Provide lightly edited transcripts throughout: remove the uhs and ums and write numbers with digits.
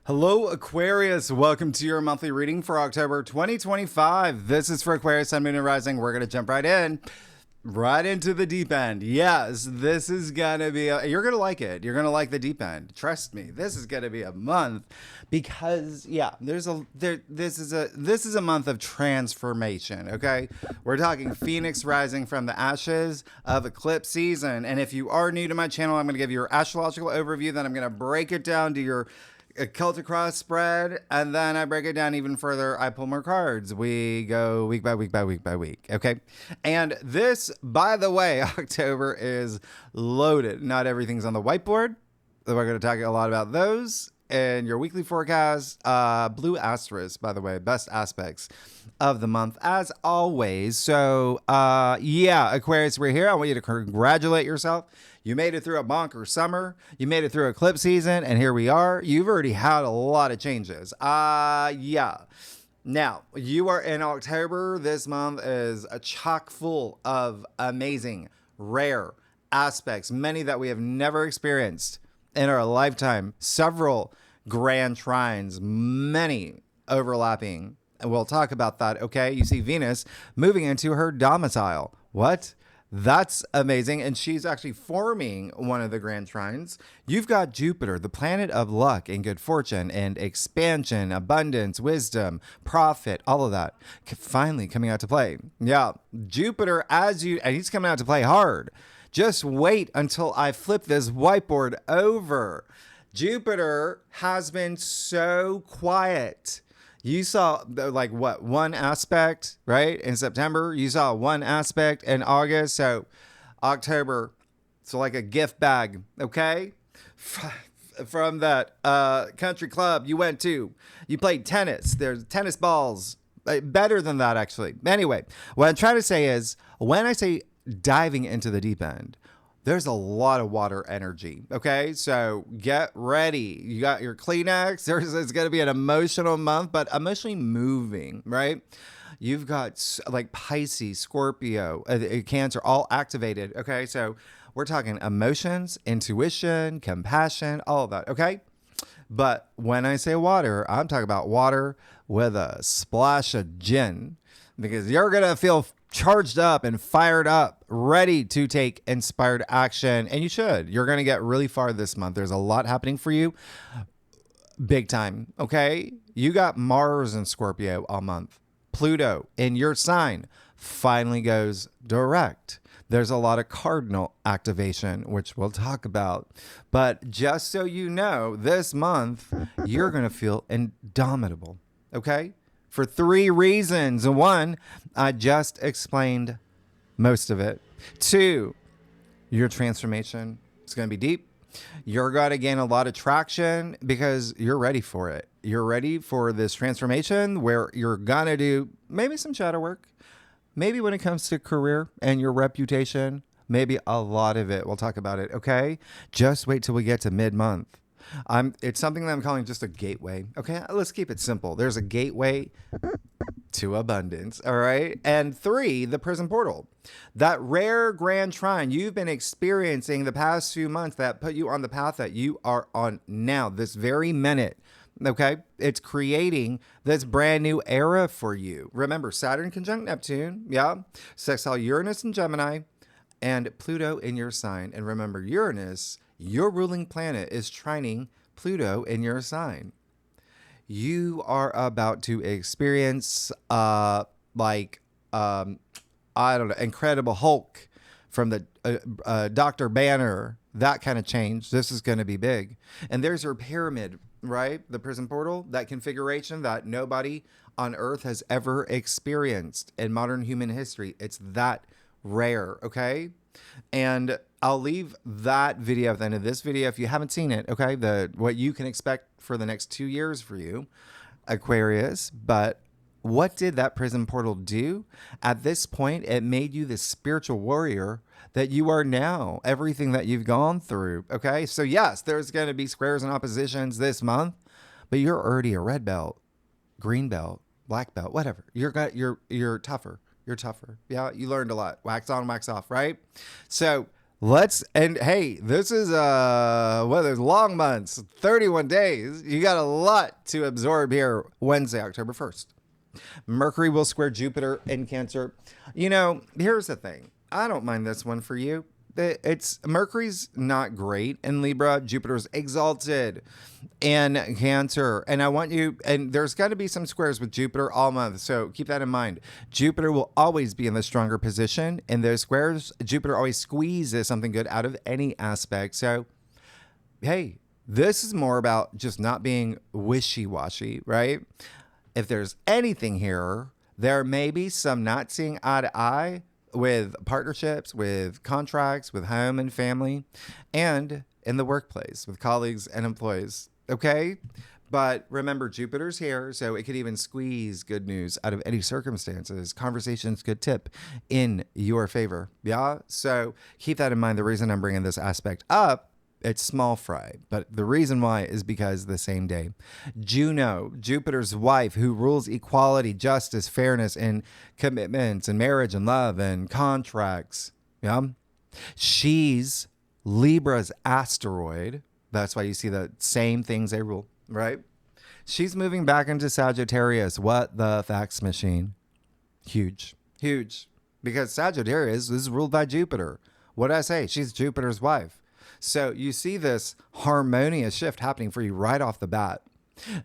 Hello, Aquarius. Welcome to your monthly reading for October 2025. This is for Aquarius, Sun, Moon, and Rising. We're going to jump right into the deep end. Yes, this is going to be, you're going to like it. You're going to like the deep end. Trust me, this is going to be a month because, this is a month of transformation, okay? We're talking Phoenix rising from the ashes of eclipse season. And if you are new to my channel, I'm going to give you your astrological overview. Then I'm going to break it down to your a Celtic cross spread, and then I break it down even further. I pull more cards. We go week by week by week by week. Okay. And this, by the way, October is loaded. Not everything's on the whiteboard. We're going to talk a lot about those and your weekly forecast. Blue asterisk, by the way, best aspects of the month as always. So Aquarius, we're here. I want you to congratulate yourself. You made it through a bonkers summer. You made it through eclipse season, and here we are. You've already had a lot of changes. Now, you are in October. This month is a chock full of amazing, rare aspects, many that we have never experienced in our lifetime. Several grand trines, many overlapping. And we'll talk about that, okay? You see Venus moving into her domicile. What? That's amazing. And she's actually forming one of the grand trines. You've got Jupiter, the planet of luck and good fortune and expansion, abundance, wisdom, profit, all of that finally coming out to play. Yeah, Jupiter and he's coming out to play hard. Just wait until I flip this whiteboard over. Jupiter has been so quiet. You saw one aspect, right? In September, you saw one aspect in August. So October, so like a gift bag, okay? From that country club you went to. You played tennis. There's tennis balls. Better than that, actually. Anyway, what I'm trying to say is when I say diving into the deep end, there's a lot of water energy, okay? So get ready. You got your Kleenex. It's going to be an emotional month, but emotionally moving, right? You've got like Pisces, Scorpio, Cancer, all activated, okay? So we're talking emotions, intuition, compassion, all of that, okay? But when I say water, I'm talking about water with a splash of gin because you're going to feel charged up and fired up, ready to take inspired action. And you should. You're going to get really far this month. There's a lot happening for you. Big time. Okay. You got Mars in Scorpio all month. Pluto in your sign finally goes direct. There's a lot of cardinal activation, which we'll talk about. But just so you know, this month, you're going to feel indomitable. Okay. For 3 reasons. 1, I just explained most of it. 2, your transformation is going to be deep. You're going to gain a lot of traction because you're ready for it. You're ready for this transformation where you're going to do maybe some shadow work. Maybe when it comes to career and your reputation, maybe a lot of it. We'll talk about it, okay? Just wait till we get to mid-month. It's something that I'm calling just a gateway. Okay, let's keep it simple. There's a gateway to abundance. All right. And 3, the prison portal. That rare grand trine you've been experiencing the past few months that put you on the path that you are on now, this very minute. Okay. It's creating this brand new era for you. Remember, Saturn conjunct Neptune. Yeah. Sextile Uranus and Gemini and Pluto in your sign. And remember, Uranus, your ruling planet, is trining Pluto in your sign. You are about to experience Incredible Hulk from the Dr. Banner, that kind of change. This is going to be big. And there's your pyramid, right? The prison portal, that configuration that nobody on Earth has ever experienced in modern human history. It's that rare, okay? And I'll leave that video at the end of this video if you haven't seen it, okay? What you can expect for the next 2 years for you, Aquarius. But what did that prison portal do? At this point, it made you the spiritual warrior that you are now, everything that you've gone through, okay? So yes, there's going to be squares and oppositions this month, but you're already a red belt, green belt, black belt, whatever. You're tougher. You're tougher. Yeah, you learned a lot. Wax on, wax off, right? So And hey, this is there's long months, 31 days. You got a lot to absorb here. Wednesday, October 1st. Mercury will square Jupiter in Cancer. Here's the thing. I don't mind this one for you. It's Mercury's not great in Libra. Jupiter's exalted in Cancer. And I want you, and there's got to be some squares with Jupiter all month. So keep that in mind. Jupiter will always be in the stronger position. In those squares, Jupiter always squeezes something good out of any aspect. So, hey, this is more about just not being wishy-washy, right? If there's anything here, there may be some not seeing eye to eye with partnerships, with contracts, with home and family, and in the workplace with colleagues and employees. Okay? But remember, Jupiter's here, so it could even squeeze good news out of any circumstances. Conversations could tip in your favor. Yeah? So keep that in mind. The reason I'm bringing this aspect up, it's small fry, but the reason why is because the same day, Juno, Jupiter's wife, who rules equality, justice, fairness, and commitments, and marriage, and love, and contracts. Yeah, she's Libra's asteroid. That's why you see the same things they rule, right? She's moving back into Sagittarius. What the fax machine? Huge, huge, because Sagittarius is ruled by Jupiter. What did I say? She's Jupiter's wife. So you see this harmonious shift happening for you right off the bat.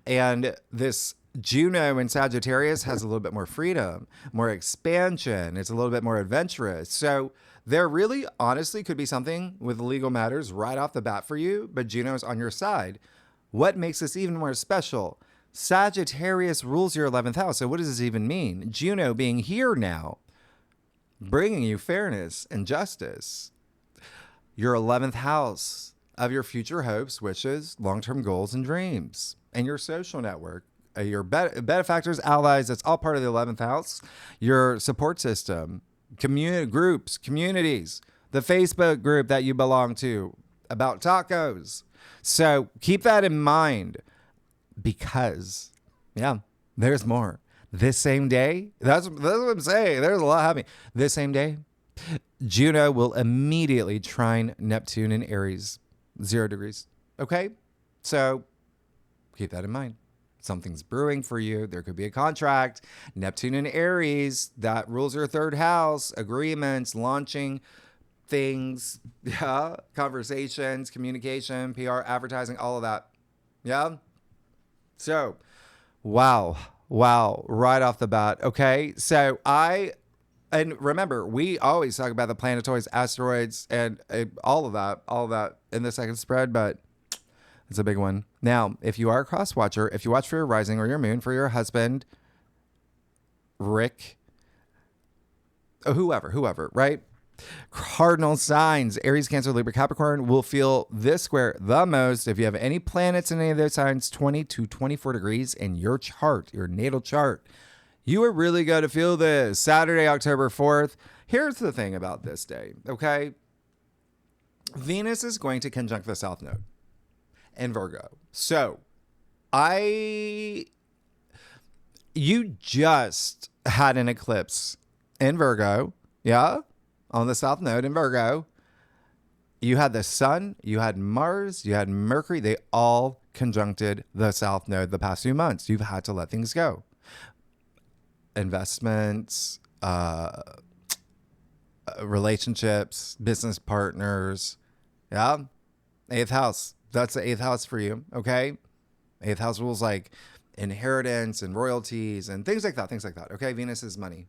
And this Juno in Sagittarius has a little bit more freedom, more expansion. It's a little bit more adventurous. So there really honestly could be something with legal matters right off the bat for you, but Juno's on your side. What makes this even more special? Sagittarius rules your 11th house. So what does this even mean? Juno being here now, bringing you fairness and justice. Your 11th house of your future hopes, wishes, long-term goals, and dreams, and your social network, your benefactors, allies. That's all part of the 11th house. Your support system, community groups, communities, the Facebook group that you belong to about tacos. So keep that in mind because, yeah, there's more. This same day, that's what I'm saying. There's a lot happening. This same day, Juno will immediately trine Neptune in Aries, 0 degrees. Okay? So keep that in mind. Something's brewing for you. There could be a contract. Neptune in Aries, that rules your 3rd house, agreements, launching things, yeah, conversations, communication, PR, advertising, all of that. Yeah? So, wow, right off the bat. Okay? So and remember, we always talk about the planetoids, asteroids, and all of that in the second spread, but it's a big one. Now, if you are a cross watcher, if you watch for your rising or your moon, for your husband, Rick, whoever, right? Cardinal signs, Aries, Cancer, Libra, Capricorn will feel this square the most. If you have any planets in any of those signs, 20 to 24 degrees in your chart, your natal chart. You are really going to feel this. Saturday, October 4th. Here's the thing about this day, okay? Venus is going to conjunct the South Node in Virgo. So, you just had an eclipse in Virgo, yeah? On the South Node in Virgo. You had the Sun, you had Mars, you had Mercury. They all conjuncted the South Node the past few months. You've had to let things go. Investments, relationships, business partners. Yeah. 8th house. That's the 8th house for you. Okay. 8th house rules like inheritance and royalties and things like that. Okay. Venus is money.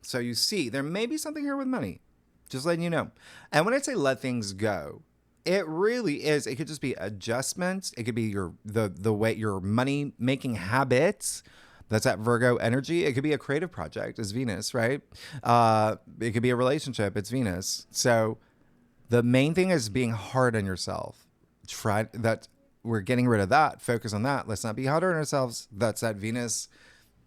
So you see, there may be something here with money. Just letting you know. And when I say let things go, it really is. It could just be adjustments. It could be the way your money making habits. That's that Virgo energy. It could be a creative project. It's Venus, right? It could be a relationship. It's Venus. So the main thing is being hard on yourself. Try that. We're getting rid of that. Focus on that. Let's not be hard on ourselves. That's that Venus,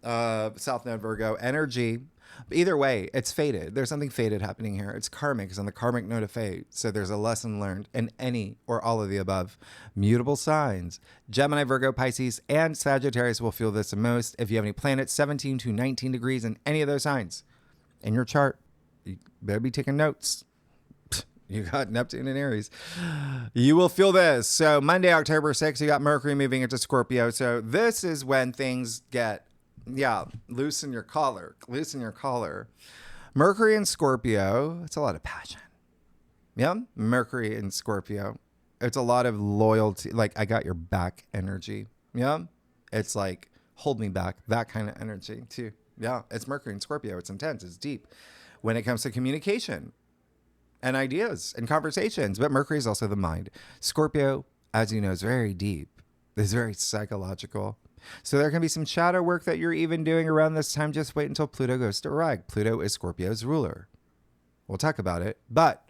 South Node Virgo energy. But either way, it's fated. There's something fated happening here. It's karmic. It's on the karmic node of fate. So there's a lesson learned in any or all of the above. Mutable signs. Gemini, Virgo, Pisces, and Sagittarius will feel this the most. If you have any planets 17 to 19 degrees in any of those signs in your chart, you better be taking notes. You got Neptune and Aries. You will feel this. So Monday, October 6th, you got Mercury moving into Scorpio. So this is when things get, loosen your collar. Loosen your collar. Mercury in Scorpio, it's a lot of passion. Yeah, Mercury in Scorpio. It's a lot of loyalty. Like, I got your back energy. Yeah, it's like, hold me back. That kind of energy too. Yeah, it's Mercury in Scorpio. It's intense. It's deep when it comes to communication and ideas and conversations. But Mercury is also the mind. Scorpio, as you know, is very deep. It's very psychological. So there can be some shadow work that you're even doing around this time. Just wait until Pluto goes direct. Pluto is Scorpio's ruler. We'll talk about it. But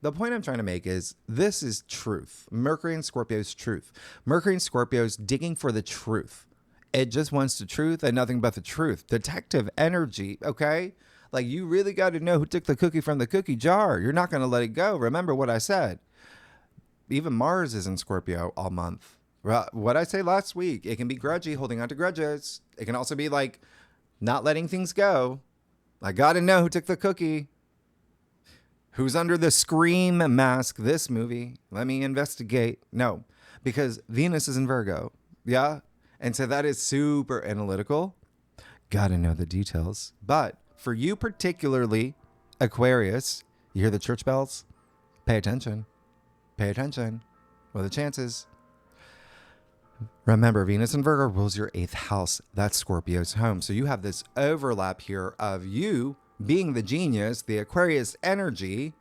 the point I'm trying to make is this is truth. Mercury in Scorpio's truth. Mercury in Scorpio's digging for the truth. It just wants the truth and nothing but the truth. Detective energy, okay? Like, you really got to know who took the cookie from the cookie jar. You're not going to let it go. Remember what I said. Even Mars is in Scorpio all month. What I say last week, it can be grudgy, holding on to grudges. It can also be like not letting things go. I got to know who took the cookie. Who's under the Scream mask this movie? Let me investigate. No, because Venus is in Virgo. Yeah. And so that is super analytical. Got to know the details. But for you particularly, Aquarius, you hear the church bells? Pay attention. Pay attention. What are the chances? Remember, Venus in Virgo rules your 8th house. That's Scorpio's home. So you have this overlap here of you being the genius, the Aquarius energy.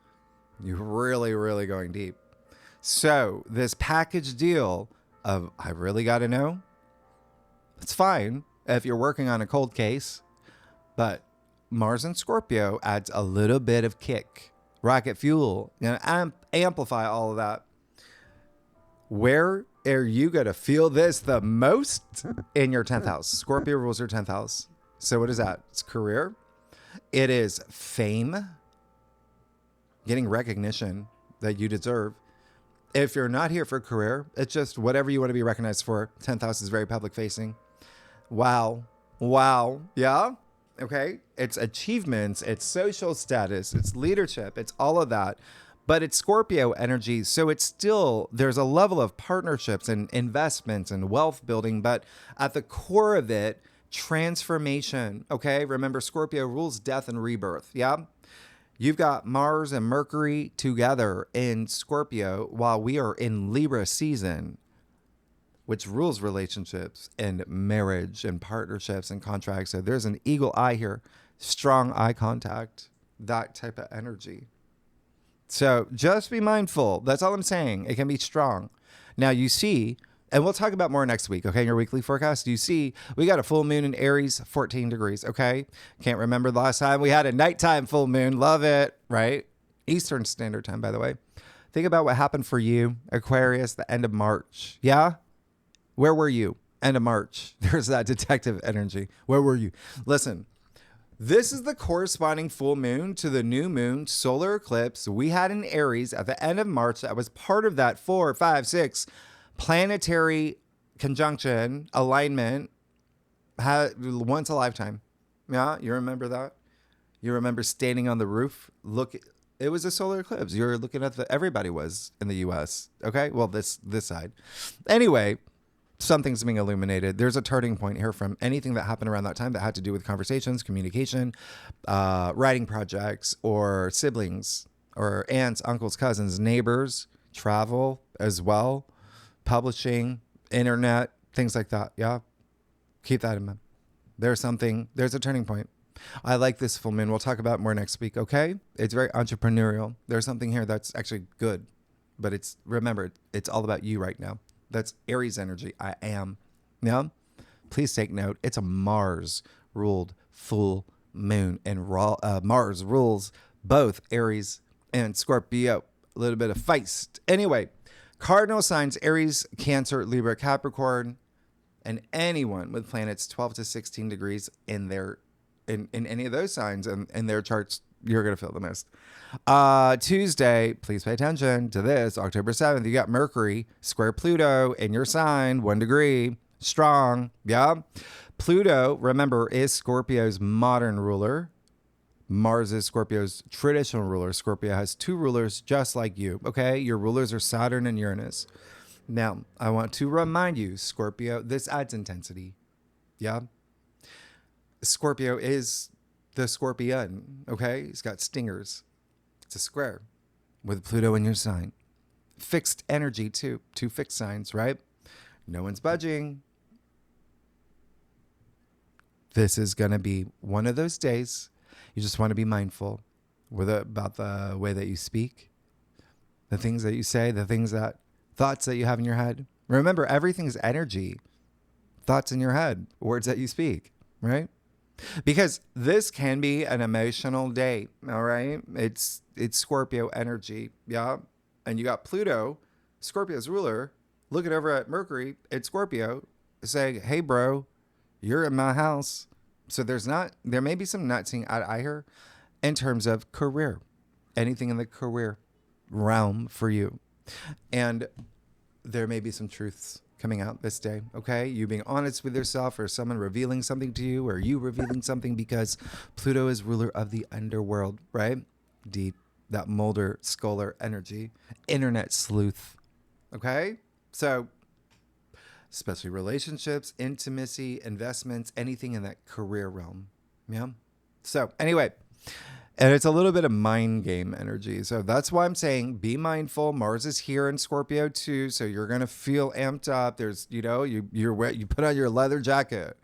You're really, really going deep. So this package deal of I really got to know, it's fine if you're working on a cold case, but Mars and Scorpio adds a little bit of kick, rocket fuel, amplify all of that. Where are you going to feel this the most? In your 10th house. Scorpio rules your 10th house. So what is that? It's career. It is fame, getting recognition that you deserve. If you're not here for career, it's just whatever you want to be recognized for. 10th house is very public facing. Wow. Yeah. Okay. It's achievements. It's social status. It's leadership. It's all of that. But it's Scorpio energy. So it's still, there's a level of partnerships and investments and wealth building. But at the core of it, transformation. Okay. Remember, Scorpio rules death and rebirth. Yeah. You've got Mars and Mercury together in Scorpio while we are in Libra season, which rules relationships and marriage and partnerships and contracts. So there's an eagle eye here, strong eye contact, that type of energy. So just be mindful. That's all I'm saying. It can be strong. Now you see, and we'll talk about more next week, okay, in your weekly forecast. You see, we got a full moon in Aries, 14 degrees, okay? Can't remember the last time we had a nighttime full moon. Love it, right? Eastern Standard Time, by the way. Think about what happened for you, Aquarius, the end of March. Yeah? Where were you? End of March. There's that detective energy. Where were you? Listen, this is the corresponding full moon to the new moon solar eclipse we had in Aries at the end of March that was part of that 4, 5, 6 planetary conjunction alignment once a lifetime. Yeah, you remember that? You remember standing on the roof? Look, it was a solar eclipse. You were looking at everybody was in the US. Okay, well, this side. Anyway, something's being illuminated. There's a turning point here from anything that happened around that time that had to do with conversations, communication, writing projects, or siblings, or aunts, uncles, cousins, neighbors, travel as well, publishing, internet, things like that. Yeah. Keep that in mind. There's a turning point. I like this full moon. We'll talk about more next week. Okay. It's very entrepreneurial. There's something here that's actually good, but remember, it's all about you right now. That's Aries energy. I am. Yeah. Please take note. It's a Mars ruled full moon, and Mars rules both Aries and Scorpio. A little bit of feist. Anyway, cardinal signs, Aries, Cancer, Libra, Capricorn, and anyone with planets 12 to 16 degrees in any of those signs and in their charts, you're going to feel the most. Tuesday, please pay attention to this. October 7th, you got Mercury square Pluto in your sign, 1 degree, strong. Yeah. Pluto, remember, is Scorpio's modern ruler. Mars is Scorpio's traditional ruler. Scorpio has two rulers just like you, okay? Your rulers are Saturn and Uranus. Now, I want to remind you, Scorpio, this adds intensity. Yeah? Scorpio is the scorpion, okay? He's got stingers. It's a square with Pluto in your sign. Fixed energy, too. Two fixed signs, right? No one's budging. This is going to be one of those days. You just want to be mindful about the way that you speak, the things that you say, thoughts that you have in your head. Remember, everything's energy. Thoughts in your head, words that you speak, right? Because this can be an emotional day, all right? It's Scorpio energy, yeah? And you got Pluto, Scorpio's ruler, looking over at Mercury, it's Scorpio, saying, hey, bro, you're in my house. So there may be some not seeing eye to eye here in terms of career, anything in the career realm for you. And there may be some truths coming out this day, okay? You being honest with yourself, or someone revealing something to you, or you revealing something, because Pluto is ruler of the underworld, right? Deep, that Mulder, Scholar energy, internet sleuth, okay? So especially relationships, intimacy, investments, anything in that career realm. Yeah. So anyway, and it's a little bit of mind game energy. So that's why I'm saying be mindful. Mars is here in Scorpio too. So you're going to feel amped up. There's, you put on your leather jacket,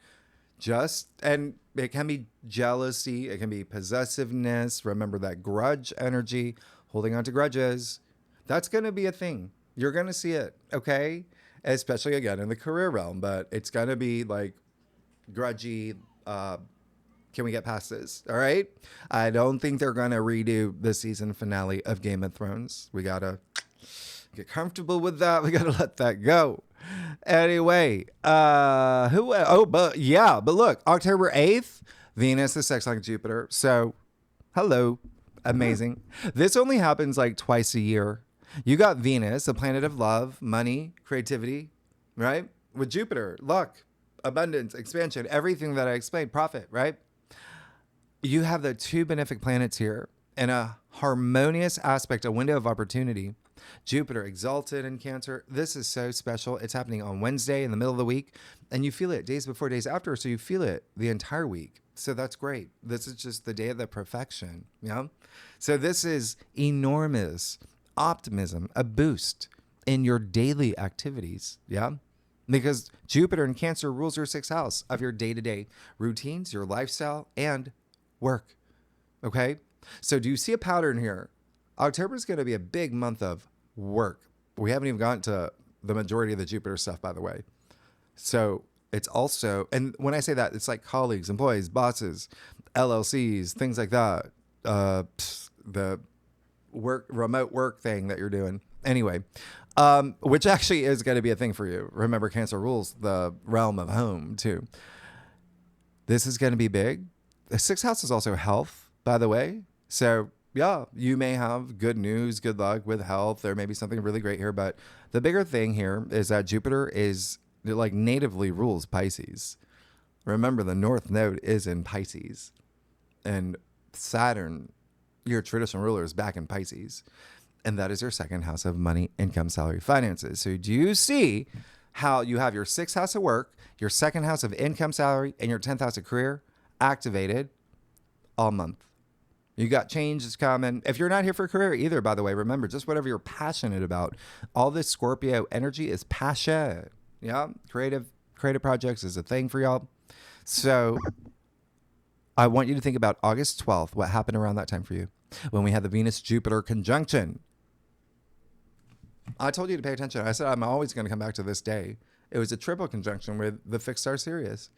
and it can be jealousy. It can be possessiveness. Remember that grudge energy, holding on to grudges. That's going to be a thing. You're going to see it. Okay. Especially, again, in the career realm, but it's going to be like grudgy. Can we get past this? All right. I don't think they're going to redo the season finale of Game of Thrones. We got to get comfortable with that. We got to let that go. Anyway, but look, October 8th, Venus is sextile Jupiter. So, hello. Amazing. This only happens like twice a year. You got Venus, the planet of love, money, creativity, right? With Jupiter, luck, abundance, expansion, everything that I explained, profit, right? You have the two benefic planets here in a harmonious aspect, a window of opportunity. Jupiter exalted in Cancer. This is so special. It's happening on Wednesday in the middle of the week, and you feel it days before, days after, so you feel it the entire week. So that's great. This is just the day of the perfection, yeah? So this is enormous optimism, a boost in your daily activities, yeah? Because Jupiter in Cancer rules your sixth house of your day-to-day routines, your lifestyle, and work, okay? So do you see a pattern here? October is going to be a big month of work. We haven't even gotten to the majority of the Jupiter stuff, by the way. So it's also, and when I say that, it's like colleagues, employees, bosses, LLCs, things like that. The remote work thing that you're doing. Anyway, which actually is going to be a thing for you. Remember, Cancer rules the realm of home too. This is going to be big. The sixth house is also health, by the way. So yeah, you may have good news, good luck with health. There may be something really great here, but the bigger thing here is that Jupiter is like natively rules Pisces. Remember, the North Node is in Pisces, and Saturn, your traditional ruler, is back in Pisces, and that is your second house of money, income, salary, finances. So do you see how you have your sixth house of work, your second house of income, salary, and your 10th house of career activated all month? You got changes coming. If you're not here for career either, by the way, remember, just whatever you're passionate about. All this Scorpio energy is passion. Yeah, creative projects is a thing for y'all. So I want you to think about August 12th, what happened around that time for you when we had the Venus-Jupiter conjunction. I told you to pay attention. I said I'm always going to come back to this day. It was a triple conjunction with the fixed star Sirius.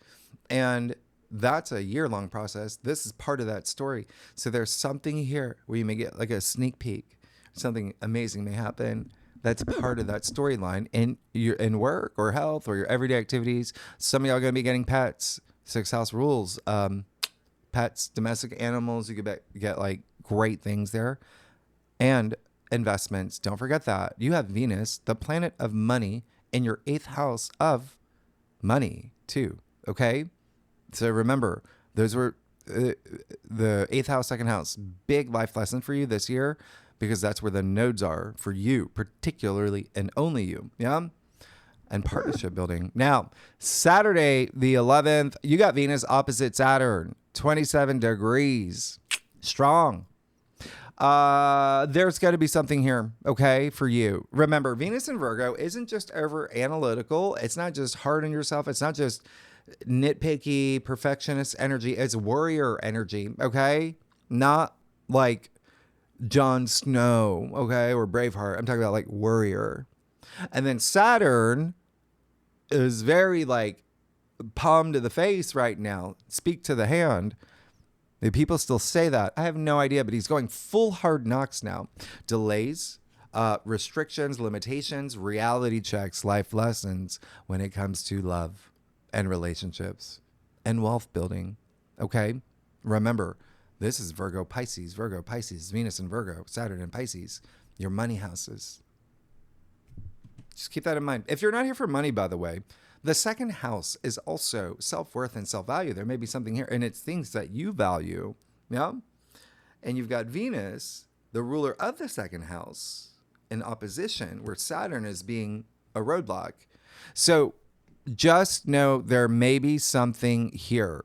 And that's a year-long process. This is part of that story. So there's something here where you may get like a sneak peek. Something amazing may happen. That's part of that storyline in work or health or your everyday activities. Some of y'all are going to be getting pets. Sixth house rules. Pets, domestic animals. You could get like great things there. And investments. Don't forget that. You have Venus, the planet of money, in your 8th house of money too. Okay? So remember, those were the 8th house, 2nd house, big life lesson for you this year, because that's where the nodes are for you, particularly and only you. Yeah. And partnership building. Now, Saturday, the 11th, you got Venus opposite Saturn, 27 degrees. Strong. There's got to be something here, okay, for you. Remember, Venus in Virgo isn't just over analytical. It's not just hard on yourself. It's not just nitpicky, perfectionist energy. It's warrior energy, okay? Not like Jon Snow, okay, or Braveheart. I'm talking about like warrior. And then Saturn is very like palm to the face right now. Speak to the hand. The people still say that. I have no idea, but he's going full hard knocks now. Delays, restrictions, limitations, reality checks, life lessons when it comes to love and relationships and wealth building. Okay? Remember, this is Virgo, Pisces, Venus in Virgo, Saturn in Pisces, your money houses. Just keep that in mind. If you're not here for money, by the way, the 2nd house is also self-worth and self-value. There may be something here, and it's things that you value. Yeah? And you've got Venus, the ruler of the 2nd house, in opposition, where Saturn is being a roadblock. So just know there may be something here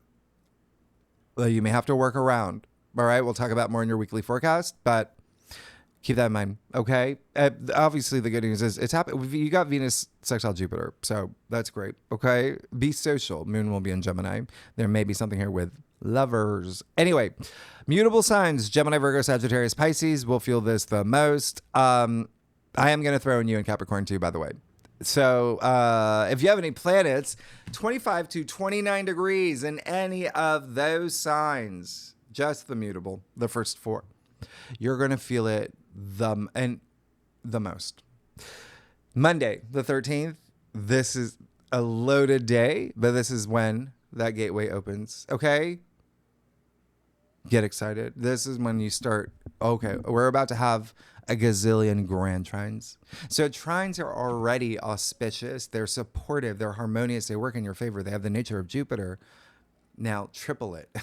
that you may have to work around. All right? We'll talk about more in your weekly forecast, but keep that in mind, okay? Obviously, the good news is it's happened. You got Venus sextile Jupiter, so that's great, okay? Be social. Moon will be in Gemini. There may be something here with lovers. Anyway, mutable signs, Gemini, Virgo, Sagittarius, Pisces will feel this the most. I am going to throw in you in Capricorn too, by the way. So if you have any planets, 25 to 29 degrees in any of those signs, just the mutable, the first 4. You're going to feel it the most. Monday, the 13th, this is a loaded day, but this is when that gateway opens. Okay? Get excited. This is when you start, okay, we're about to have a gazillion grand trines. So trines are already auspicious. They're supportive. They're harmonious. They work in your favor. They have the nature of Jupiter. Now triple it,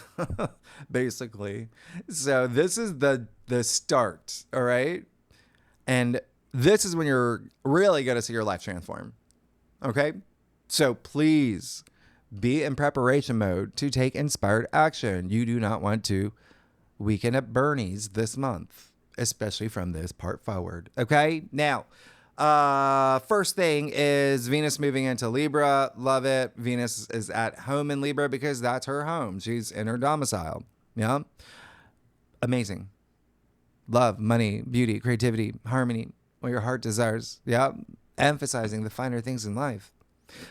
basically. So this is the start, all right? And this is when you're really going to see your life transform, okay? So please be in preparation mode to take inspired action. You do not want to weekend at Bernie's this month, especially from this part forward, okay? Now, first thing is Venus moving into Libra. Love it. Venus is at home in Libra because that's her home. She's in her domicile. Yeah. Amazing. Love, money, beauty, creativity, harmony, what your heart desires. Yeah. Emphasizing the finer things in life.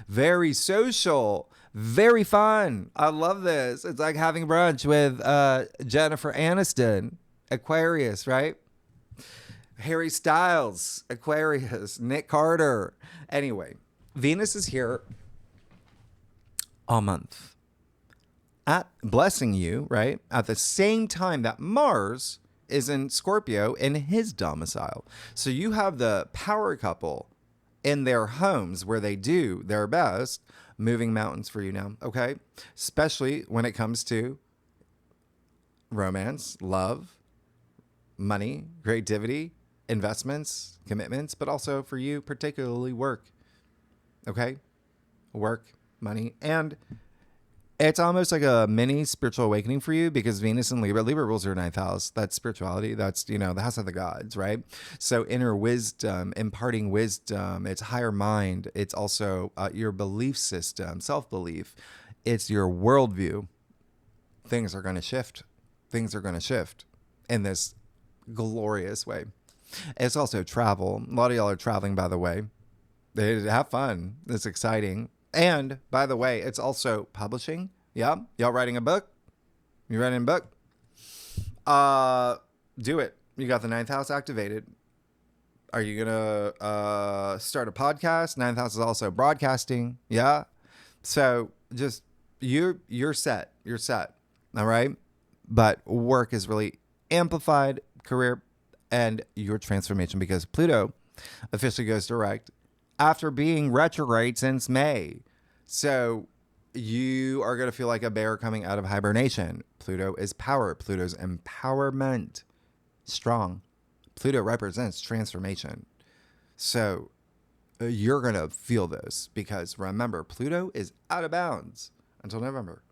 Very social. Very fun. I love this. It's like having brunch with Jennifer Aniston, Aquarius, right? Harry Styles, Aquarius, Nick Carter. Anyway, Venus is here all month, at blessing you, right? At the same time that Mars is in Scorpio in his domicile. So you have the power couple in their homes where they do their best, moving mountains for you now, okay? Especially when it comes to romance, love, money, creativity, investments, commitments, but also for you, particularly work. Okay? Work, money. And it's almost like a mini spiritual awakening for you because Venus and Libra rules your 9th house. That's spirituality. That's, the house of the gods, right? So inner wisdom, imparting wisdom. It's higher mind. It's also your belief system, self-belief. It's your worldview. Things are going to shift. Things are going to shift in this glorious way. It's also travel. A lot of y'all are traveling, by the way. They have fun. It's exciting. And by the way, it's also publishing. Yeah. Y'all writing a book? You writing a book? Do it. You got the 9th house activated. Are you going to start a podcast? 9th house is also broadcasting. Yeah. So just you're set. You're set. All right. But work is really amplified, career, and your transformation, because Pluto officially goes direct after being retrograde since May. So you are going to feel like a bear coming out of hibernation. Pluto is power. Pluto's empowerment. Strong. Pluto represents transformation. So you're going to feel this because remember, Pluto is out of bounds until November.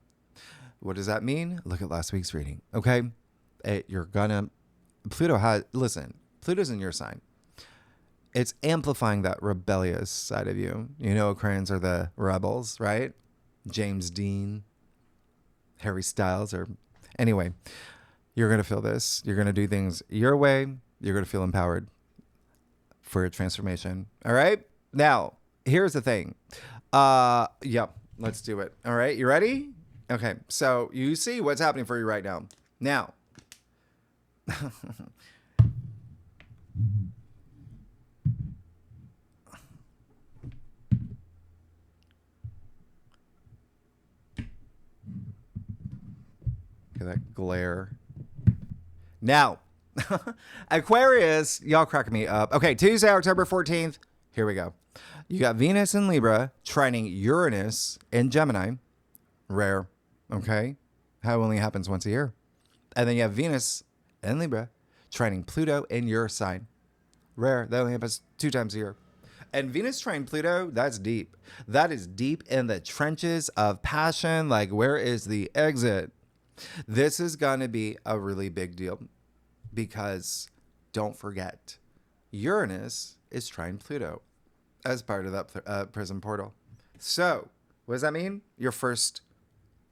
What does that mean? Look at last week's reading. Okay. Pluto's in your sign. It's amplifying that rebellious side of you. You know, Aquarians are the rebels, right? James Dean, Harry Styles, anyway, you're going to feel this. You're going to do things your way. You're going to feel empowered for your transformation. All right. Now, here's the thing. Let's do it. All right. You ready? Okay. So you see what's happening for you right now. Now, that glare. Now, Aquarius, y'all cracking me up. Okay, Tuesday, October 14th. Here we go. You got Venus in Libra trining Uranus in Gemini. Rare. Okay. How only happens once a year. And then you have Venus in Libra trining Pluto in your sign. Rare. That only happens 2 times a year. And Venus trine Pluto, that's deep. That is deep in the trenches of passion. Like, where is the exit? This is going to be a really big deal because don't forget, Uranus is trine Pluto as part of that prism portal. So what does that mean? Your first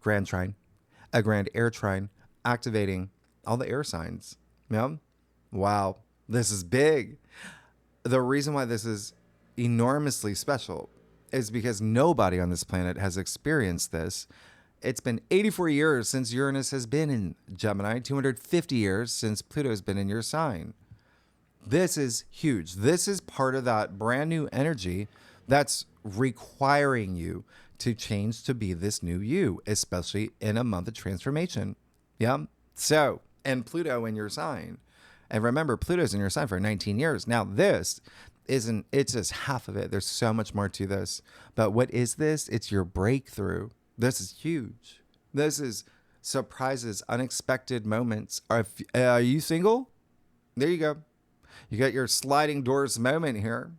grand trine, a grand air trine, activating all the air signs. Yeah. Wow. This is big. The reason why this is enormously special is because nobody on this planet has experienced this. It's been 84 years since Uranus has been in Gemini, 250 years since Pluto has been in your sign. This is huge. This is part of that brand new energy that's requiring you to change to be this new you, especially in a month of transformation. Yeah. So, and Pluto in your sign. And remember, Pluto's in your sign for 19 years. Now, it's just half of it. There's so much more to this. But what is this? It's your breakthrough. This is huge. This is surprises, unexpected moments. Are you single? There you go. You got your sliding doors moment here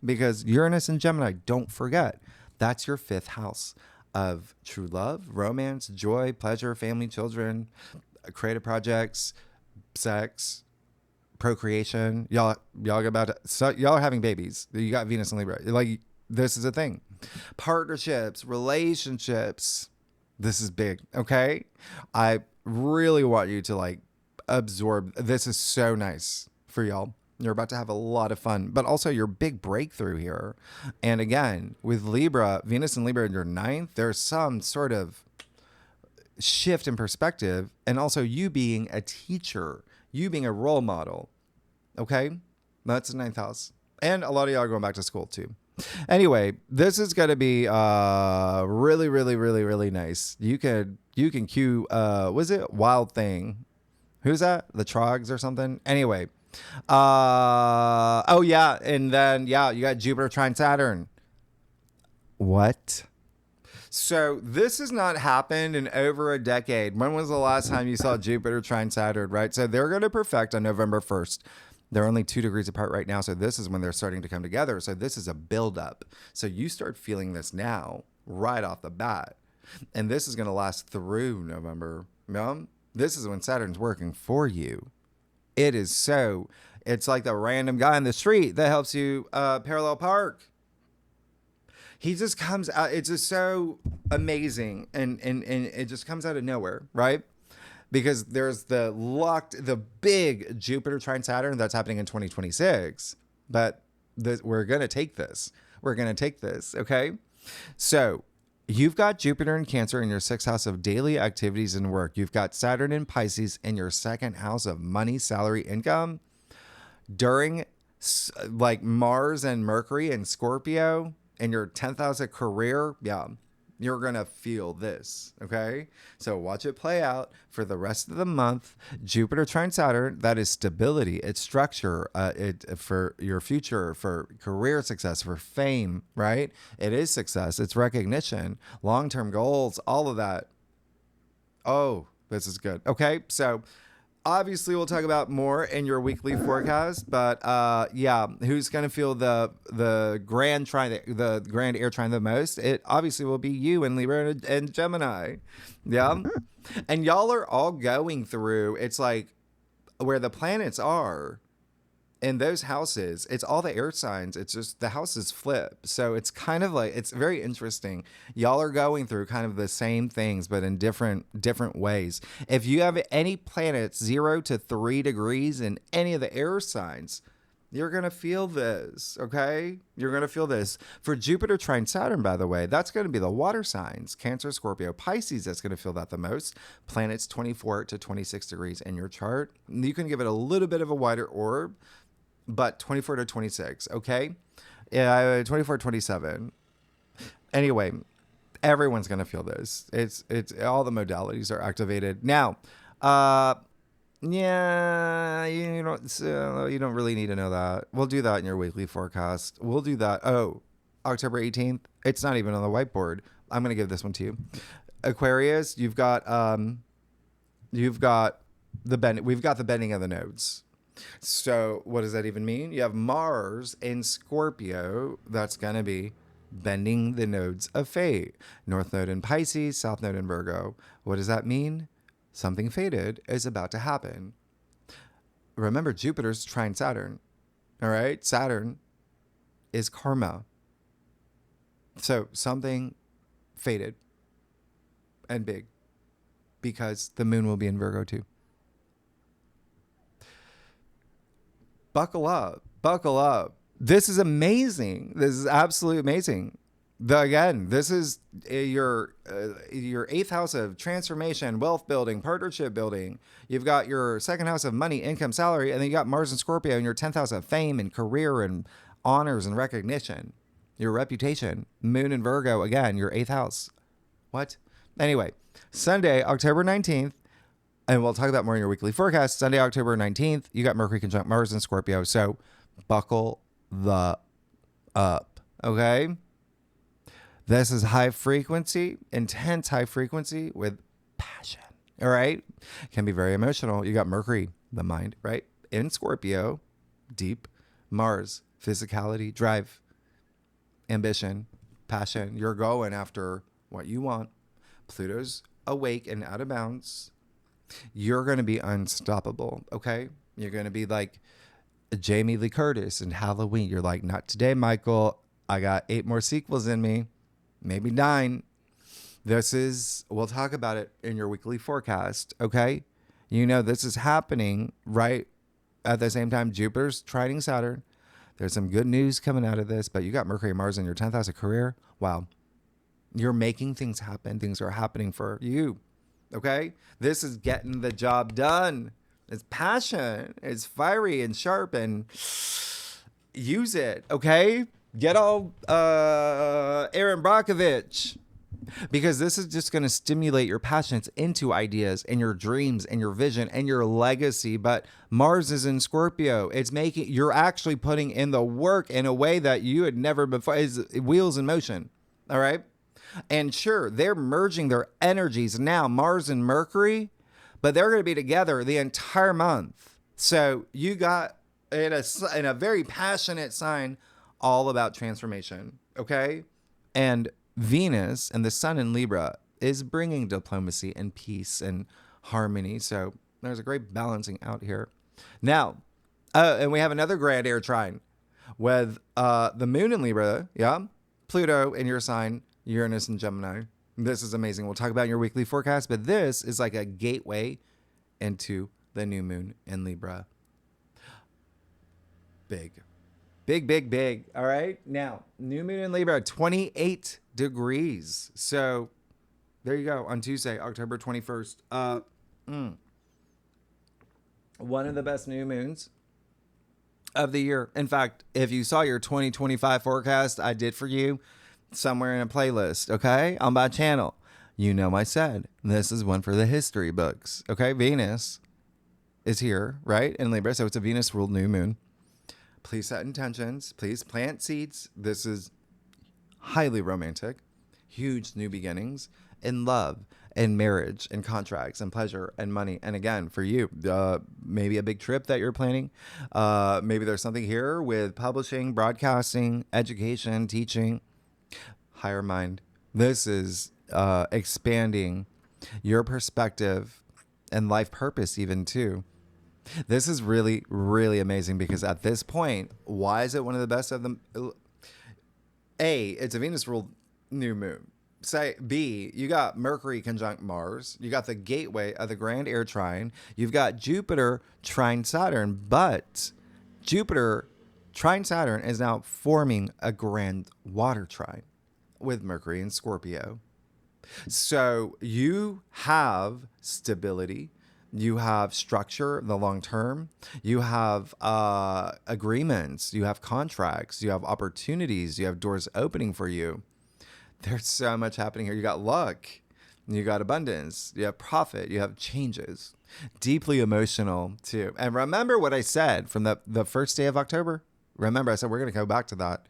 because Uranus and Gemini, don't forget, that's your 5th house of true love, romance, joy, pleasure, family, children, creative projects, sex, procreation. Y'all are having babies. You got Venus and Libra. Like, this is a thing. Partnerships, relationships. This is big. Okay. I really want you to absorb. This is so nice for y'all. You're about to have a lot of fun, but also your big breakthrough here. And again, with Libra, Venus and Libra in your 9th, there's some sort of shift in perspective. And also you being a teacher, you being a role model. Okay. That's the 9th house. And a lot of y'all are going back to school too. Anyway, this is going to be really, really, really, really nice. You can cue, was it Wild Thing? Who's that? The Trogs or something? Anyway. Oh yeah. And then, you got Jupiter trine Saturn. What? So this has not happened in over a decade. When was the last time you saw Jupiter trine Saturn, right? So they're going to perfect on November 1st. They're only 2 degrees apart right now. So this is when they're starting to come together. So this is a buildup. So you start feeling this now, right off the bat. And this is going to last through November. This is when Saturn's working for you. It's like the random guy in the street that helps you parallel park. He just comes out. It's just so amazing. And it just comes out of nowhere, right? Because there's the big Jupiter trine Saturn that's happening in 2026. But we're going to take this. We're going to take this. Okay. So you've got Jupiter in Cancer in your 6th house of daily activities and work. You've got Saturn in Pisces in your 2nd house of money, salary, income. During Mars and Mercury and Scorpio in your 10th house of career. Yeah. You're going to feel this, okay? So watch it play out for the rest of the month. Jupiter trine Saturn, that is stability, it's structure, for your future, for career success, for fame, right? It is success, it's recognition, long-term goals, all of that. Oh, this is good. Okay, so obviously we'll talk about more in your weekly forecast, but yeah, who's going to feel the grand trine, the grand air trine the most? It obviously will be you and Libra and Gemini. Yeah. And y'all are all going through, it's like where the planets are in those houses, it's all the air signs. It's just the houses flip. So it's kind of like, it's very interesting. Y'all are going through kind of the same things, but in different ways. If you have any planets 0 to 3 degrees in any of the air signs, you're going to feel this, okay? You're going to feel this. For Jupiter trine Saturn, by the way, that's going to be the water signs. Cancer, Scorpio, Pisces, that's going to feel that the most. Planets 24 to 26 degrees in your chart. You can give it a little bit of a wider orb, but 24 to 26, okay? Yeah, 24, 27. Anyway, everyone's going to feel this. It's all the modalities are activated. Now, yeah, you don't really need to know that. We'll do that in your weekly forecast. We'll do that. Oh, October 18th. It's not even on the whiteboard. I'm going to give this one to you. Aquarius, we've got the bending of the nodes. So what does that even mean? You have Mars in Scorpio. That's going to be bending the nodes of fate. North node in Pisces, South node in Virgo. What does that mean? Something fated is about to happen. Remember, Jupiter's trine Saturn. All right? Saturn is karma. So something fated and big, because the moon will be in Virgo too. Buckle up. Buckle up. This is amazing. This is absolutely amazing. This is your 8th house of transformation, wealth building, partnership building. You've got your 2nd house of money, income, salary, and then you got Mars and Scorpio in your 10th house of fame and career and honors and recognition. Your reputation. Moon and Virgo, again, your 8th house. What? Anyway, Sunday, October 19th, and we'll talk about more in your weekly forecast. Sunday, October 19th, you got Mercury conjunct Mars and Scorpio. So buckle the up, okay? This is high frequency, intense high frequency with passion, all right? Can be very emotional. You got Mercury, the mind, right? In Scorpio, deep. Mars, physicality, drive, ambition, passion. You're going after what you want. Pluto's awake and out of bounds. You're going to be unstoppable, okay? You're going to be like Jamie Lee Curtis in Halloween. You're like, not today, Michael. I got 8 more sequels in me, maybe 9. We'll talk about it in your weekly forecast, okay? You know, this is happening right at the same time. Jupiter's trining Saturn. There's some good news coming out of this, but you got Mercury and Mars in your 10th house of career. Wow. You're making things happen. Things are happening for you. Okay? This is getting the job done. It's passion. It's fiery and sharp, and use it. Okay? Get all Aaron Brockovich. Because this is just going to stimulate your passions into ideas and your dreams and your vision and your legacy. But Mars is in Scorpio. You're actually putting in the work in a way that you had never before. It's wheels in motion. All right? And sure, they're merging their energies now, Mars and Mercury, but they're going to be together the entire month. So you got in a very passionate sign all about transformation, okay? And Venus and the sun in Libra is bringing diplomacy and peace and harmony. So there's a great balancing out here. Now, and we have another grand air trine with the moon in Libra, yeah? Pluto in your sign, Uranus and Gemini. This is amazing. We'll talk about in your weekly forecast, but this is like a gateway into the new moon in Libra. Big. Big, big, big. All right. Now, new moon in Libra, 28 degrees. So there you go. On Tuesday, October 21st. One of the best new moons of the year. In fact, if you saw your 2025 forecast I did for you, somewhere in a playlist, okay, on my channel. You know, I said this is one for the history books, okay? Venus is here, right, in Libra, so it's a Venus ruled new moon. Please set intentions. Please plant seeds. This is highly romantic. Huge new beginnings in love, in marriage, in contracts, and pleasure, and money. And again, for you, maybe a big trip that you're planning. Maybe there's something here with publishing, broadcasting, education, teaching, higher mind. This is expanding your perspective and life purpose even too. This is really, really amazing because at this point, why is it one of the best of them? A, it's a Venus ruled new moon. Say B, you got Mercury conjunct Mars. You got the gateway of the grand air trine. You've got Jupiter trine Saturn, but Jupiter trine Saturn is now forming a grand water trine with Mercury and Scorpio. So you have stability, you have structure in the long term, you have agreements, you have contracts, you have opportunities, you have doors opening for you. There's so much happening here. You got luck, you got abundance, you have profit, you have changes. Deeply emotional too. And remember what I said from the first day of October? Remember, I said we're going to go back to that.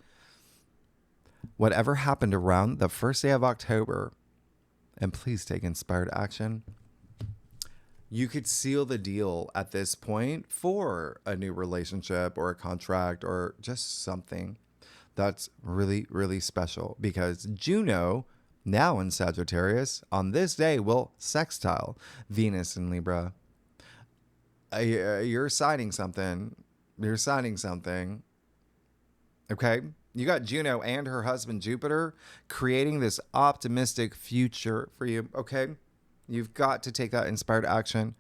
Whatever happened around the first day of October, and please take inspired action, you could seal the deal at this point for a new relationship or a contract or just something that's really, really special, because Juno, now in Sagittarius, on this day will sextile Venus in Libra. You're signing something. You're signing something. Okay? You got Juno and her husband Jupiter creating this optimistic future for you, okay? You've got to take that inspired action.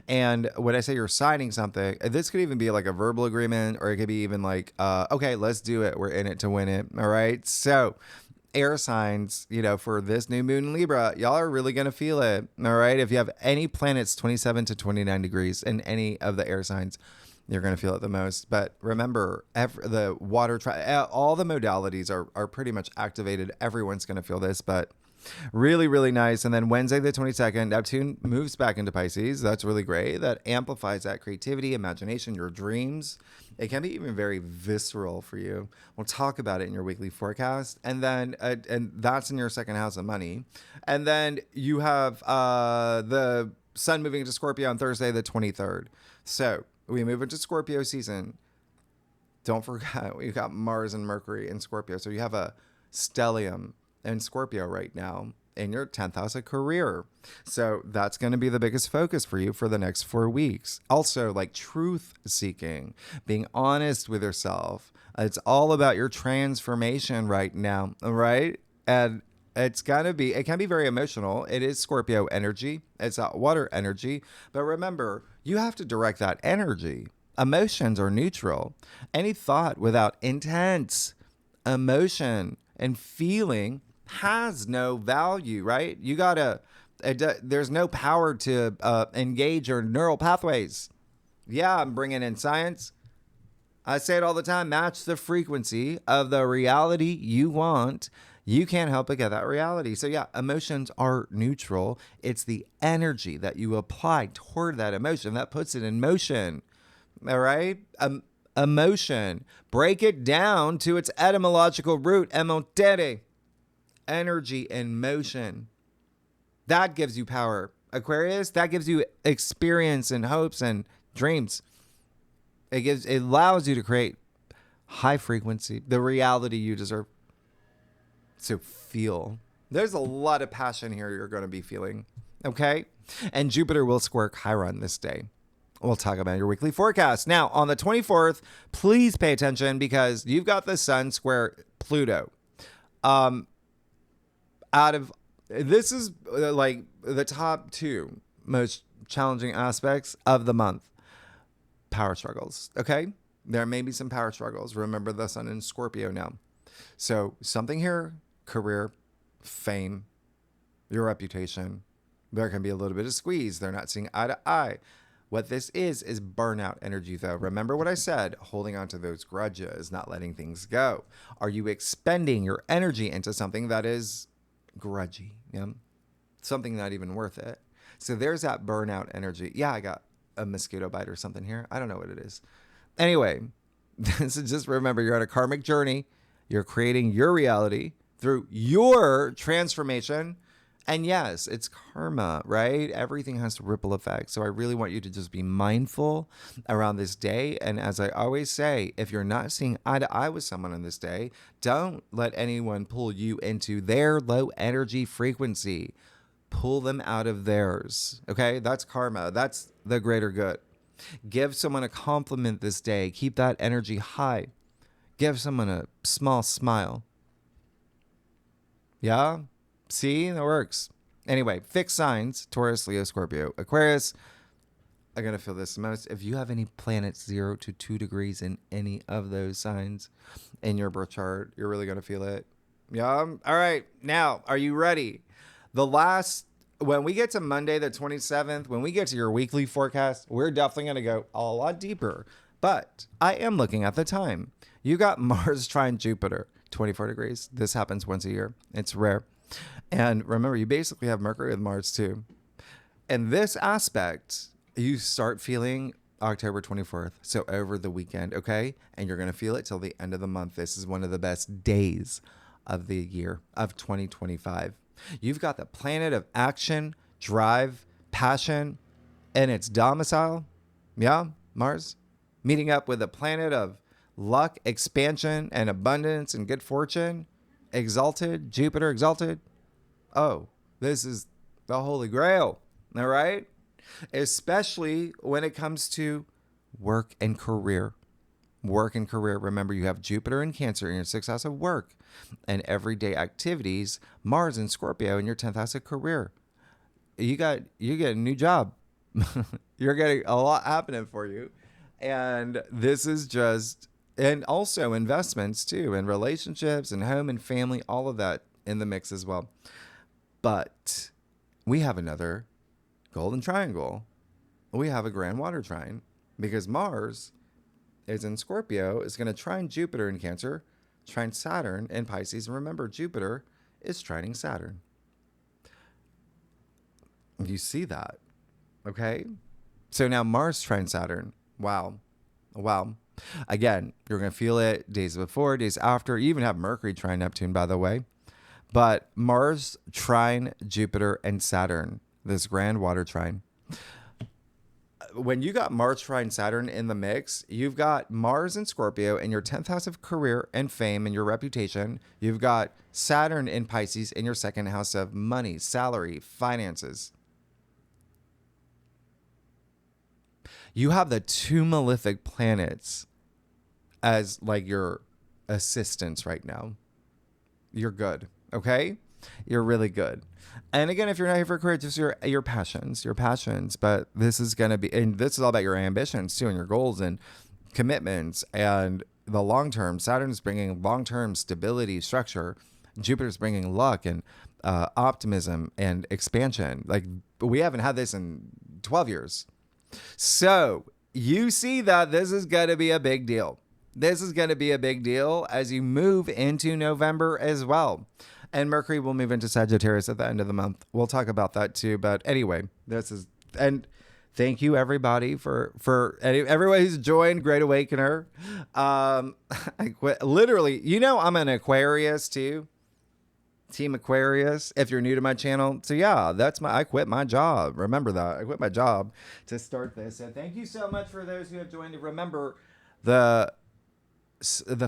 And when I say you're signing something, this could even be like a verbal agreement, or it could be even like, okay, let's do it. We're in it to win it, all right? So air signs, you know, for this new moon in Libra, y'all are really going to feel it, all right? If you have any planets 27 to 29 degrees in any of the air signs, you're going to feel it the most. But remember, the water, all the modalities are pretty much activated. Everyone's going to feel this, but really, really nice. And then Wednesday, the 22nd, Neptune moves back into Pisces. That's really great. That amplifies that creativity, imagination, your dreams. It can be even very visceral for you. We'll talk about it in your weekly forecast. And then, and that's in your second house of money. And then you have the sun moving into Scorpio on Thursday, the 23rd. So we move into Scorpio season. Don't forget, we've got Mars and Mercury in Scorpio. So you have a stellium in Scorpio right now in your 10th house of career. So that's going to be the biggest focus for you for the next 4 weeks. Also, like truth seeking, being honest with yourself. It's all about your transformation right now, right? And it can be very emotional. It is Scorpio energy. It's that water energy. But remember, you have to direct that energy. Emotions are neutral. Any thought without intense emotion and feeling has no value, right? You gotta, there's no power to engage your neural pathways. Yeah, I'm bringing in science. I say it all the time, match the frequency of the reality you want. You can't help but get that reality. So yeah, emotions are neutral. It's the energy that you apply toward that emotion that puts it in motion. All right? Emotion. Break it down to its etymological root, emotere. Energy in motion. That gives you power. Aquarius, that gives you experience and hopes and dreams. It allows you to create high frequency, the reality you deserve. So feel. There's a lot of passion here you're going to be feeling. Okay? And Jupiter will square Chiron this day. We'll talk about your weekly forecast. Now, on the 24th, please pay attention because you've got the sun square Pluto. This is like the top 2 most challenging aspects of the month. Power struggles, okay? There may be some power struggles. Remember the sun in Scorpio now. So something here, career, fame, your reputation. There can be a little bit of squeeze. They're not seeing eye to eye. What this is burnout energy, though. Remember what I said, holding on to those grudges, not letting things go. Are you expending your energy into something that is grudgy? Yeah? Something not even worth it. So there's that burnout energy. Yeah, I got a mosquito bite or something here. I don't know what it is. Anyway, so just remember, you're on a karmic journey. You're creating your reality through your transformation. And yes, it's karma, right? Everything has ripple effects. So I really want you to just be mindful around this day. And as I always say, if you're not seeing eye to eye with someone on this day, don't let anyone pull you into their low energy frequency. Pull them out of theirs. Okay? That's karma. That's the greater good. Give someone a compliment this day. Keep that energy high. Give someone a small smile. Yeah? See? That works. Anyway, fixed signs: Taurus, Leo, Scorpio, Aquarius. I'm going to feel this most. If you have any planets 0 to 2 degrees in any of those signs in your birth chart, you're really going to feel it. Yeah? All right. Now, are you ready? When we get to Monday, the 27th, when we get to your weekly forecast, we're definitely going to go a lot deeper. But I am looking at the time. You got Mars trine Jupiter, 24 degrees. This happens once a year. It's rare. And remember, you basically have Mercury with Mars too. And this aspect, you start feeling October 24th. So over the weekend, okay? And you're going to feel it till the end of the month. This is one of the best days of the year of 2025. You've got the planet of action, drive, passion, and its domicile. Yeah, Mars. Meeting up with a planet of luck, expansion, and abundance and good fortune. Exalted, Jupiter exalted. Oh, this is the Holy Grail. All right? Especially when it comes to work and career. Work and career. Remember, you have Jupiter in Cancer in your 6th house of work and everyday activities. Mars in Scorpio in your 10th house of career. You get a new job. You're getting a lot happening for you. And this is just, and also investments too, and relationships and home and family, all of that in the mix as well. But we have another golden triangle. We have a grand water trine because Mars is in Scorpio, is going to trine Jupiter in Cancer, trine Saturn in Pisces. And remember, Jupiter is trining Saturn. You see that, okay? So now Mars trine Saturn. Wow. Again, you're going to feel it days before, days after. You even have Mercury trine Neptune, by the way. But Mars trine Jupiter and Saturn, this grand water trine. When you got Mars trine Saturn in the mix, you've got Mars in Scorpio in your 10th house of career and fame and your reputation. You've got Saturn in Pisces in your 2nd house of money, salary, finances. You have the 2 malefic planets as like your assistants right now. You're good. Okay? You're really good. And again, if you're not here for career, just your passions. But this is going to be, and this is all about your ambitions too, and your goals and commitments and the long term. Saturn's bringing long term stability, structure. Jupiter's bringing luck and optimism and expansion. Like, we haven't had this in 12 years. So you see that this is going to be a big deal. This is going to be a big deal as you move into November as well. And Mercury will move into Sagittarius at the end of the month. We'll talk about that too. But anyway, this is, and thank you everybody for everyone who's joined Great Awakener. I quit, literally, I'm an Aquarius too. Team Aquarius, if you're new to my channel. So yeah, I quit my job. Remember that. I quit my job to start this. So thank you so much for those who have joined. Remember, the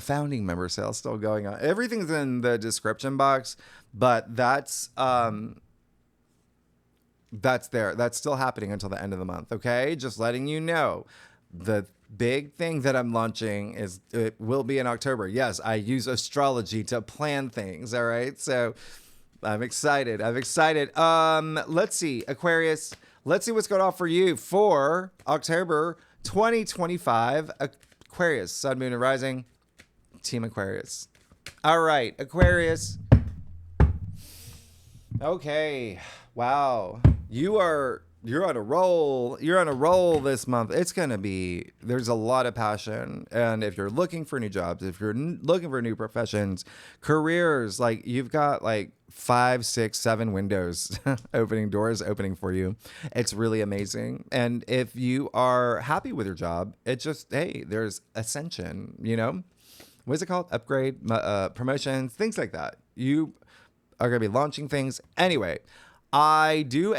founding member sale is still going on. Everything's in the description box, but that's there. That's still happening until the end of the month. Okay. Just letting you know. The big thing that I'm launching it will be in October. Yes, I use astrology to plan things. All right. So I'm excited. Let's see, Aquarius. Let's see what's going on for you for October 2025. Aquarius, Sun, Moon, and Rising. Team Aquarius. All right, Aquarius. Okay. Wow. You are You're on a roll. You're on a roll this month. It's going to be, there's a lot of passion. And if you're looking for new jobs, if you're looking for new professions, careers, like you've got like 5, 6, 7 windows doors opening for you. It's really amazing. And if you are happy with your job, it's just, hey, there's ascension, you know? What's it called? Upgrade, promotions, things like that. You are going to be launching things. Anyway, I do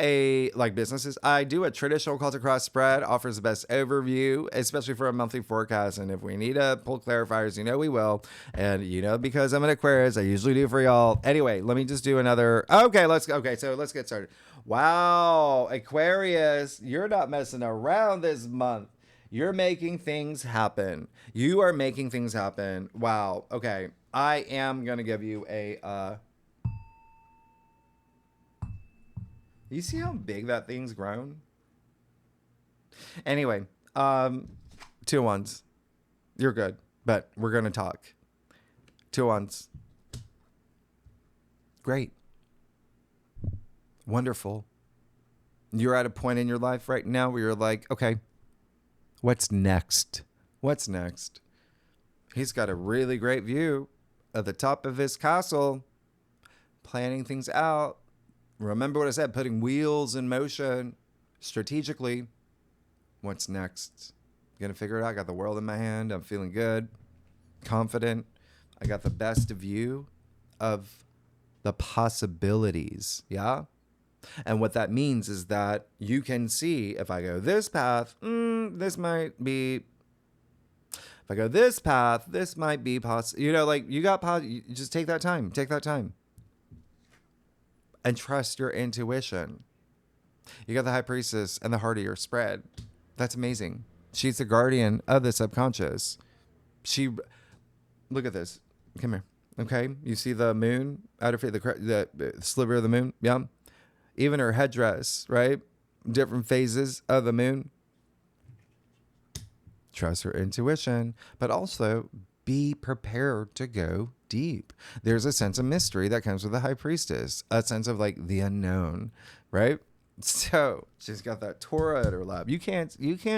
businesses. I do a traditional Celtic cross spread, offers the best overview, especially for a monthly forecast. And if we need to pull clarifiers, you know we will. And you know, because I'm an Aquarius, I usually do for y'all. Anyway, let me just do another. Okay, so let's get started. Wow, Aquarius, you're not messing around this month. You're making things happen. You are making things happen. Wow. Okay, I am gonna give you a. You see how big that thing's grown? Anyway, 2 ones. You're good, but we're going to talk. 2 ones. Great. Wonderful. You're at a point in your life right now where you're like, okay, what's next? What's next? He's got a really great view at the top of his castle, planning things out. Remember what I said, putting wheels in motion strategically. What's next? Gonna figure it out. I got the world in my hand. I'm feeling good, confident. I got the best view of the possibilities. Yeah. And what that means is that you can see if I go this path, this might be. If I go this path, this might be possible. You know, like you just take that time. Take that time. And trust your intuition. You got the High Priestess and the heart of your spread. That's amazing. She's the guardian of the subconscious. Look at this. Come here. Okay. You see the moon out of the sliver of the moon. Yeah. Even her headdress, right? Different phases of the moon. Trust her intuition, but also be prepared to go deep. There's a sense of mystery that comes with the High Priestess, a sense of like the unknown, right? So she's got that Torah at her lap. You can't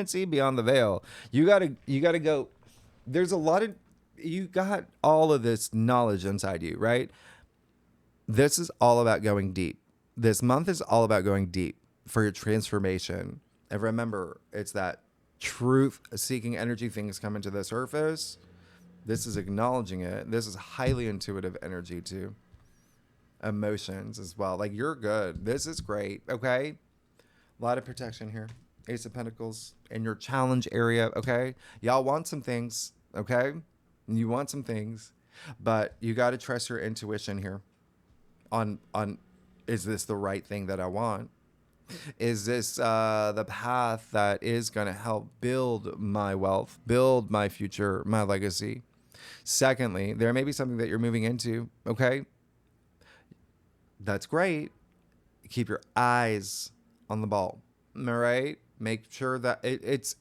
see beyond the veil. You gotta go. There's a lot of, you got all of this knowledge inside you, right? This is all about going deep. This month is all about going deep for your transformation. And remember, it's that truth-seeking energy things coming to the surface. This is acknowledging it. This is highly intuitive energy too. Emotions as well. Like you're good. This is great. Okay. A lot of protection here. Ace of Pentacles in your challenge area. Okay. Y'all want some things. Okay. You want some things, but you got to trust your intuition here on, is this the right thing that I want? Is this the path that is going to help build my wealth, build my future, my legacy? Secondly, there may be something that you're moving into. Okay. That's great. Keep your eyes on the ball. All right. Make sure that it's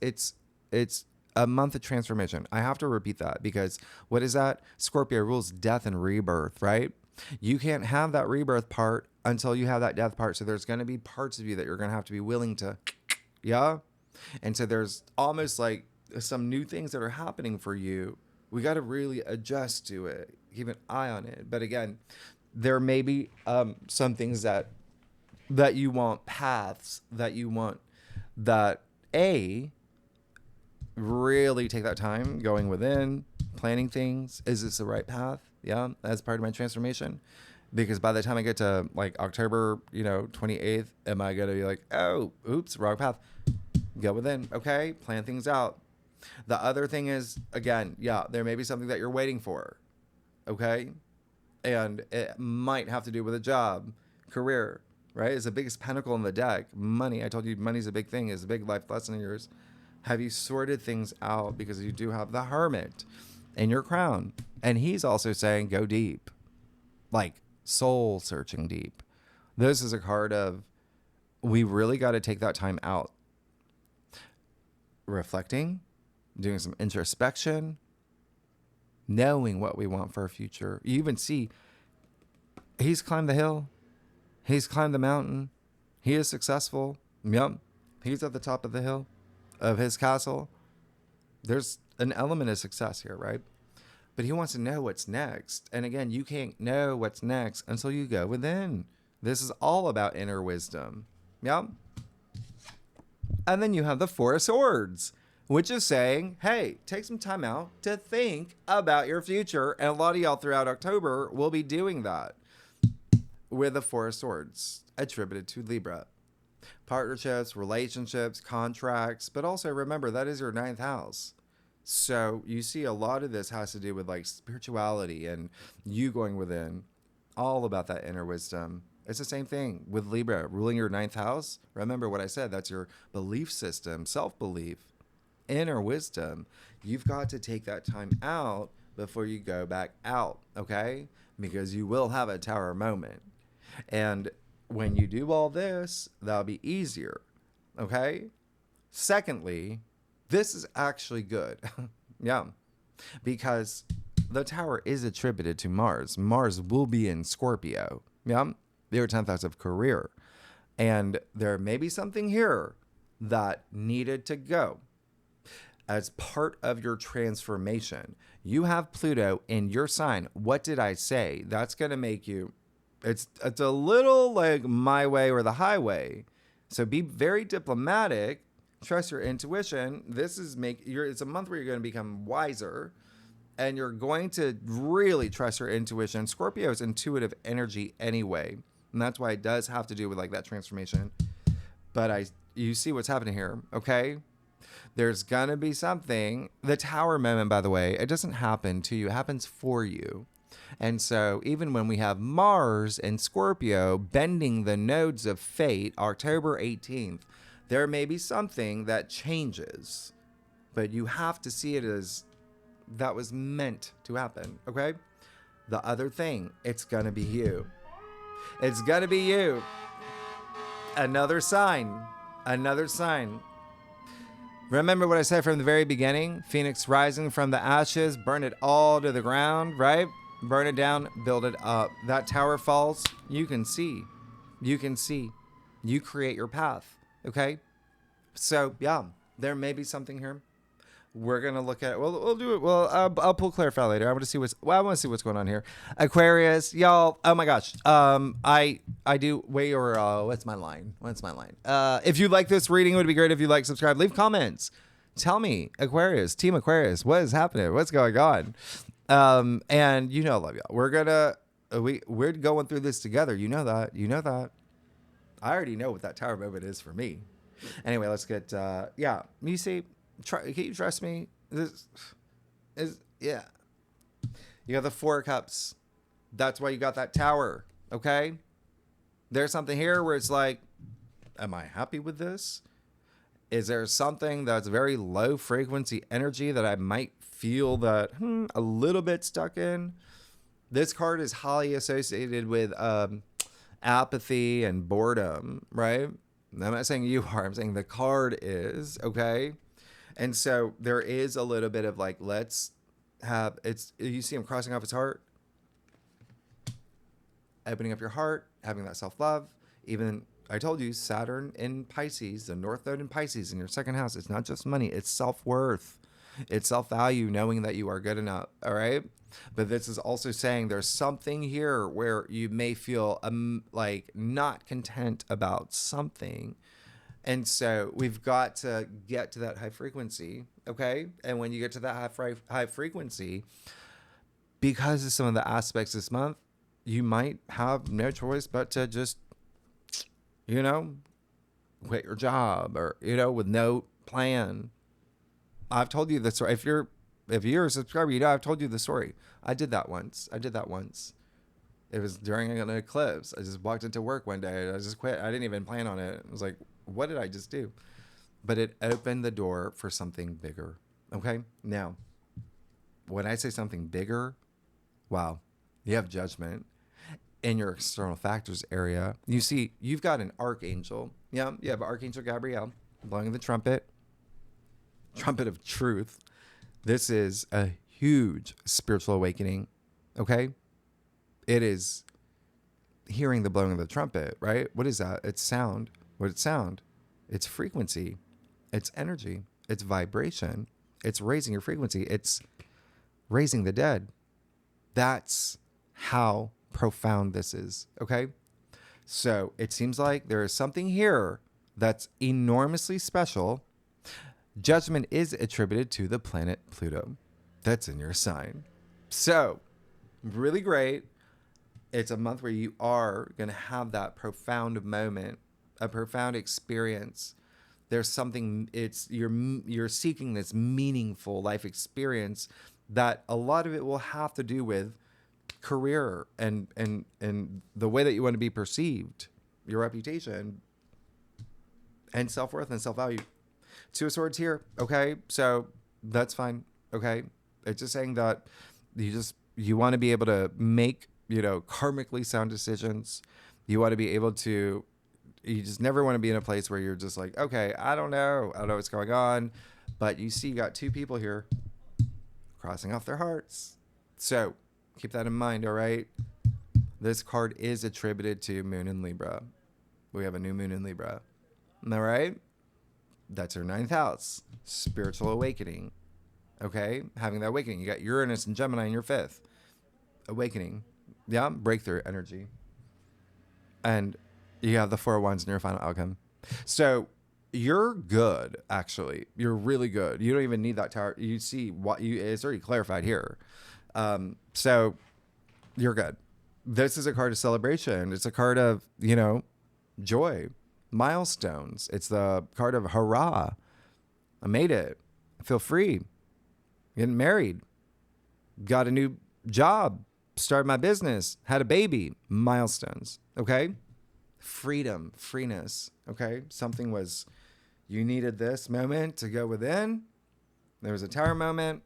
a month of transformation. I have to repeat that because what is that? Scorpio rules death and rebirth, right? You can't have that rebirth part until you have that death part. So there's going to be parts of you that you're going to have to be willing to, yeah. And so there's almost like some new things that are happening for you. We got to really adjust to it, keep an eye on it. But again, there may be some things that you want, paths that you want, that really take that time going within, planning things. Is this the right path? Yeah, as part of my transformation. Because by the time I get to like October, 28th, am I going to be like, oh, oops, wrong path? Go within. Okay, plan things out. The other thing is, again, yeah, there may be something that you're waiting for. Okay. And it might have to do with a job, career, right? It's the biggest pentacle in the deck. Money. I told you money's a big thing. It's a big life lesson of yours. Have you sorted things out? Because you do have the Hermit in your crown. And he's also saying, go deep. Like soul searching deep. This is a card of, we really got to take that time out. Reflecting, doing some introspection, knowing what we want for our future. You even see, he's climbed the hill. He's climbed the mountain. He is successful. Yep. He's at the top of the hill of his castle. There's an element of success here, right? But he wants to know what's next. And again, you can't know what's next until you go within. This is all about inner wisdom. Yep. And then you have the Four of Swords, which is saying, hey, take some time out to think about your future. And a lot of y'all throughout October will be doing that with the Four of Swords attributed to Libra. Partnerships, relationships, contracts, but also remember that is your 9th house. So you see a lot of this has to do with like spirituality and you going within, all about that inner wisdom. It's the same thing with Libra ruling your 9th house. Remember what I said, that's your belief system, self-belief, inner wisdom. You've got to take that time out before you go back out, okay? Because you will have a tower moment. And when you do all this, that'll be easier, okay? Secondly, this is actually good. Yeah. Because the tower is attributed to Mars. Mars will be in Scorpio. Yeah. Your 10th house of career. And there may be something here that needed to go as part of your transformation. You have Pluto in your sign. What did I say? That's going to make you, it's a little like my way or the highway. So be very diplomatic. Trust your intuition. This is it's a month where you're going to become wiser and you're going to really trust your intuition. Scorpio is intuitive energy anyway. And that's why it does have to do with like that transformation. But you see what's happening here. Okay. There's going to be something. The tower moment, by the way, it doesn't happen to you. It happens for you. And so even when we have Mars and Scorpio bending the nodes of fate, October 18th, there may be something that changes, but you have to see it as that was meant to happen, okay? The other thing, it's going to be you. It's going to be you. Another sign. Another sign. Remember what I said from the very beginning? Phoenix rising from the ashes, burn it all to the ground, right? Burn it down, build it up. That tower falls, you can see. You can see. You create your path. Okay, so yeah, there may be something here. We're gonna look at it. We'll do it. Well, I'll pull clarify later. I want to see what's going on here. Aquarius, y'all. Oh my gosh. I do. Wait, or what's my line? What's my line? If you like this reading, it would be great if you like, subscribe, leave comments. Tell me, Aquarius, Team Aquarius, what is happening? What's going on? And you know, I love y'all. We're going through this together. You know that. You know that. I already know what that tower moment is for me. Anyway, let's get, yeah. You see, can you trust me? This is, yeah. You got the 4 of Cups. That's why you got that tower, okay? There's something here where it's like, am I happy with this? Is there something that's very low frequency energy that I might feel that a little bit stuck in? This card is highly associated with, apathy and boredom, right? I'm not saying you are, I'm saying the card is, okay? And so there is a little bit of like, you see him crossing off his heart, opening up your heart, having that self-love. Even, I told you, Saturn in Pisces, the North Node in Pisces in your 2nd house, it's not just money, it's self-worth. It's self-value, knowing that you are good enough, all right? But this is also saying there's something here where you may feel like not content about something. And so we've got to get to that high frequency, okay? And when you get to that high frequency, because of some of the aspects this month, you might have no choice but to just, quit your job or, with no plan. I've told you this story. If you're a subscriber, I've told you the story. I did that once. It was during an eclipse. I just walked into work one day. I just quit. I didn't even plan on it. I was like, what did I just do? But it opened the door for something bigger. Okay? Now, when I say something bigger, wow, you have judgment in your external factors area. You see, you've got an archangel. Yeah, you have Archangel Gabriel blowing the trumpet of truth. This is a huge spiritual awakening, okay? It is hearing the blowing of the trumpet, right? What is that? It's sound. What is sound? It's frequency. It's energy. It's vibration. It's raising your frequency. It's raising the dead. That's how profound this is. Okay. So it seems like there is something here that's enormously special. Judgment is attributed to the planet Pluto. That's in your sign. So really great. It's a month where you are going to have that profound moment, a profound experience. There's something, you're seeking this meaningful life experience that a lot of it will have to do with career and the way that you want to be perceived, your reputation, and self-worth and self-value. Two of Swords here. Okay. So that's fine. Okay. It's just saying that you want to be able to make, karmically sound decisions. You want to be able to, you just never want to be in a place where you're just like, okay, I don't know what's going on. But you see, you got two people here crossing off their hearts. So keep that in mind. All right. This card is attributed to Moon in Libra. We have a new Moon in Libra. All right. That's your 9th house, spiritual awakening. Okay. Having that awakening. You got Uranus and Gemini in your 5th. Awakening. Yeah. Breakthrough energy. And you have the 4 of Wands in your final outcome. So you're good, actually. You're really good. You don't even need that tower. You see it's already clarified here. So you're good. This is a card of celebration. It's a card of, joy, milestones. It's the card of hurrah. I made it. I feel free. Getting married. Got a new job. Started my business. Had a baby. Milestones. Okay. Freedom, freeness. Okay. You needed this moment to go within. There was a tower moment.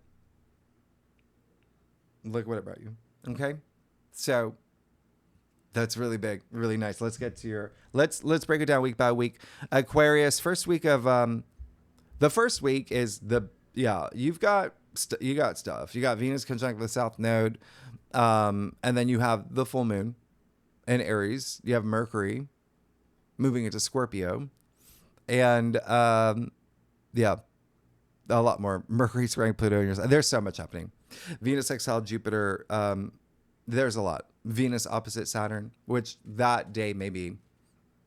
Look what it brought you. Okay. So that's really big, really nice. Let's get to let's break it down week by week. Aquarius, first week of, the first week is you got stuff. You got Venus conjunct the South Node. And then you have the full moon in Aries. You have Mercury moving into Scorpio. And, a lot more. Mercury squaring Pluto in your sign. There's so much happening. Venus exiled Jupiter. There's a lot. Venus opposite Saturn, which that day may be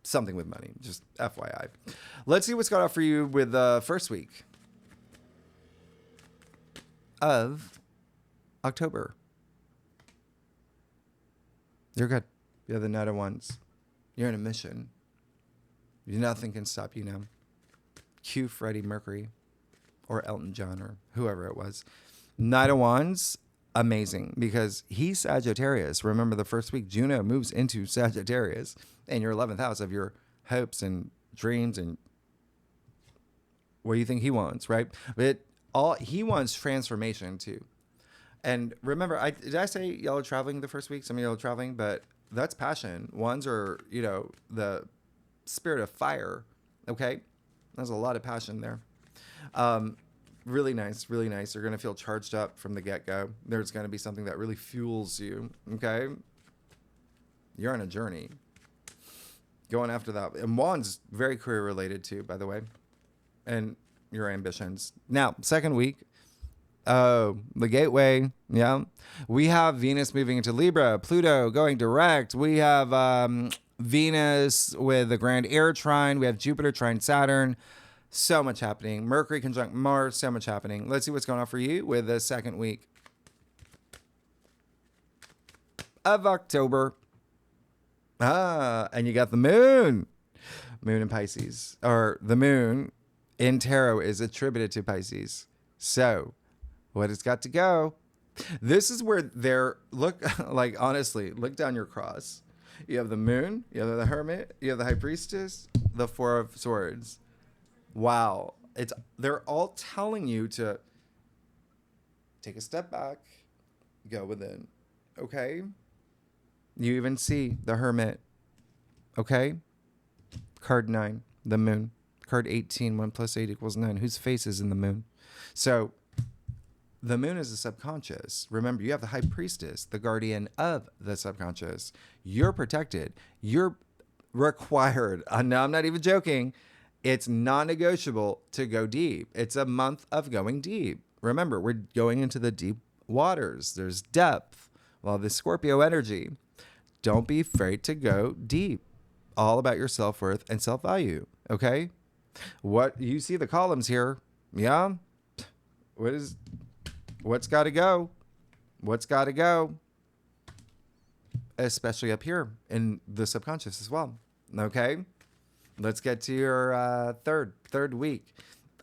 something with money. Just FYI. Let's see what's going on for you with the first week of October. You're good. You're the Knight of Wands. You're on a mission. Nothing can stop you now. Cue Freddie Mercury or Elton John or whoever it was. Knight of Wands, amazing, because he's Sagittarius. Remember, the first week, Juno moves into Sagittarius in your 11th house of your hopes and dreams and what do you think he wants, right? But he wants transformation too. And remember, did I say y'all are traveling the first week? Some of y'all are traveling, but that's passion. Wands are, the spirit of fire. Okay. There's a lot of passion there. Really nice, really nice. You're going to feel charged up from the get-go. There's going to be something that really fuels you. Okay. You're on a journey. Going after that. And Wands, very career related too, by the way. And your ambitions. Now, second week. Oh, the gateway. Yeah. We have Venus moving into Libra, Pluto going direct. We have Venus with the grand air trine. We have Jupiter trine Saturn. So much happening. Mercury conjunct Mars. So much happening. Let's see what's going on for you with the second week of October. And you got the moon. Moon in Pisces. Or the moon in tarot is attributed to Pisces. So what it's got to go. This is where honestly, look down your cross. You have the moon, you have the hermit, you have the high priestess, the 4 of Swords. Wow. They're all telling you to take a step back, go within. Okay. You even see the hermit. Okay. Card 9, the moon. Card 18, 1 + 8 = 9. Whose face is in the moon? So the moon is the subconscious. Remember, you have the high priestess, the guardian of the subconscious. You're protected. You're required. No, I'm not even joking. It's non-negotiable to go deep. It's a month of going deep. Remember, we're going into the deep waters. There's depth. Well, the Scorpio energy. Don't be afraid to go deep. All about your self-worth and self-value. Okay? What you see the columns here. Yeah. What's got to go? What's got to go? Especially up here in the subconscious as well. Okay? Let's get to your third week.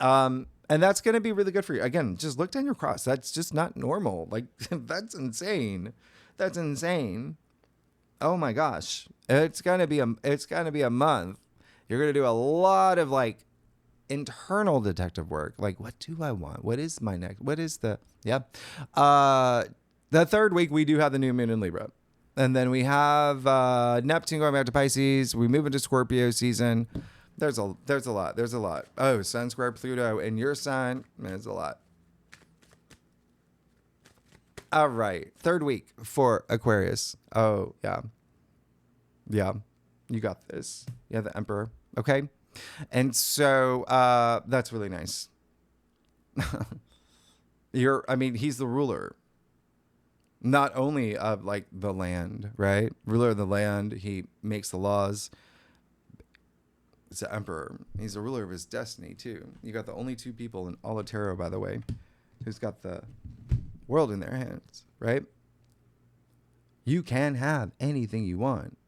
And that's going to be really good for you. Again, just look down your cross. That's just not normal. Like, that's insane. That's insane. Oh my gosh. It's going to be a month. You're going to do a lot of like internal detective work. Like, what do I want? What is my next? What is the, yeah. The third week, we do have the new moon in Libra. And then we have Neptune going back to Pisces. We move into Scorpio season. There's a lot. Oh, Sun square Pluto in your sign. There's a lot. All right. Third week for Aquarius. Oh, yeah. Yeah. You got this. Yeah, the Emperor. Okay. And so that's really nice. He's the ruler. Not only of like the land, right? Ruler of the land. He makes the laws. It's the emperor. He's the ruler of his destiny too. You got the only two people in all of tarot, by the way, who's got the world in their hands, right? You can have anything you want.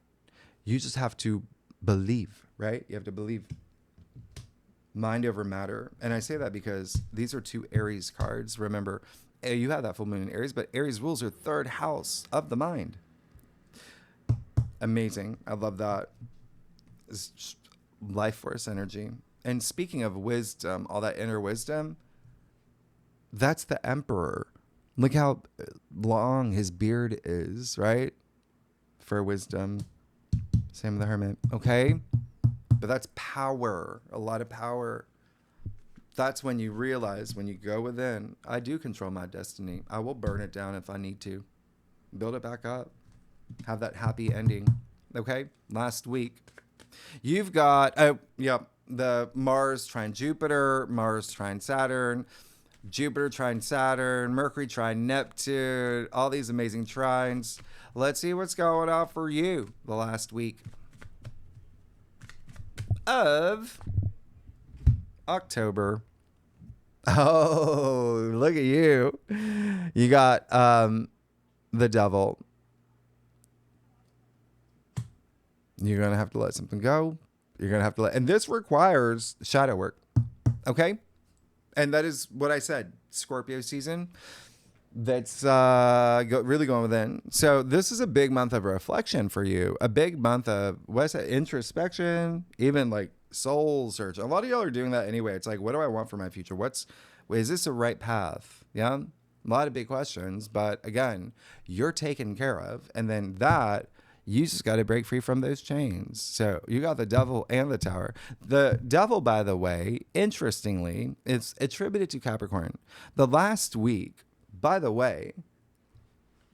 You just have to believe, right? You have to believe. Mind over matter. And I say that because these are two Aries cards. Remember, you have that full moon in Aries, but Aries rules your third house of the mind. Amazing. I love that. It's just life force energy. And speaking of wisdom, all that inner wisdom, that's the emperor. Look how long his beard is, right? For wisdom. Same with the hermit. Okay? But that's power. A lot of power. That's when you realize, when you go within, I do control my destiny. I will burn it down if I need to. Build it back up. Have that happy ending. Okay? Last week. You've got, the Mars trine Jupiter, Mars trine Saturn, Jupiter trine Saturn, Mercury trine Neptune, all these amazing trines. Let's see what's going on for you the last week of October. Oh, look at you. You got the devil. You're going to have to let something go. You're going to have to and this requires shadow work. Okay? And that is what I said. Scorpio season. That's really going within. So this is a big month of reflection for you. A big month of introspection, even like soul search. A lot of y'all are doing that anyway. It's like, what do I want for my future? Is this the right path? Yeah. A lot of big questions, but again, you're taken care of. And then you just got to break free from those chains. So you got the devil and the tower. The devil, by the way, interestingly, is attributed to Capricorn. The last week, by the way,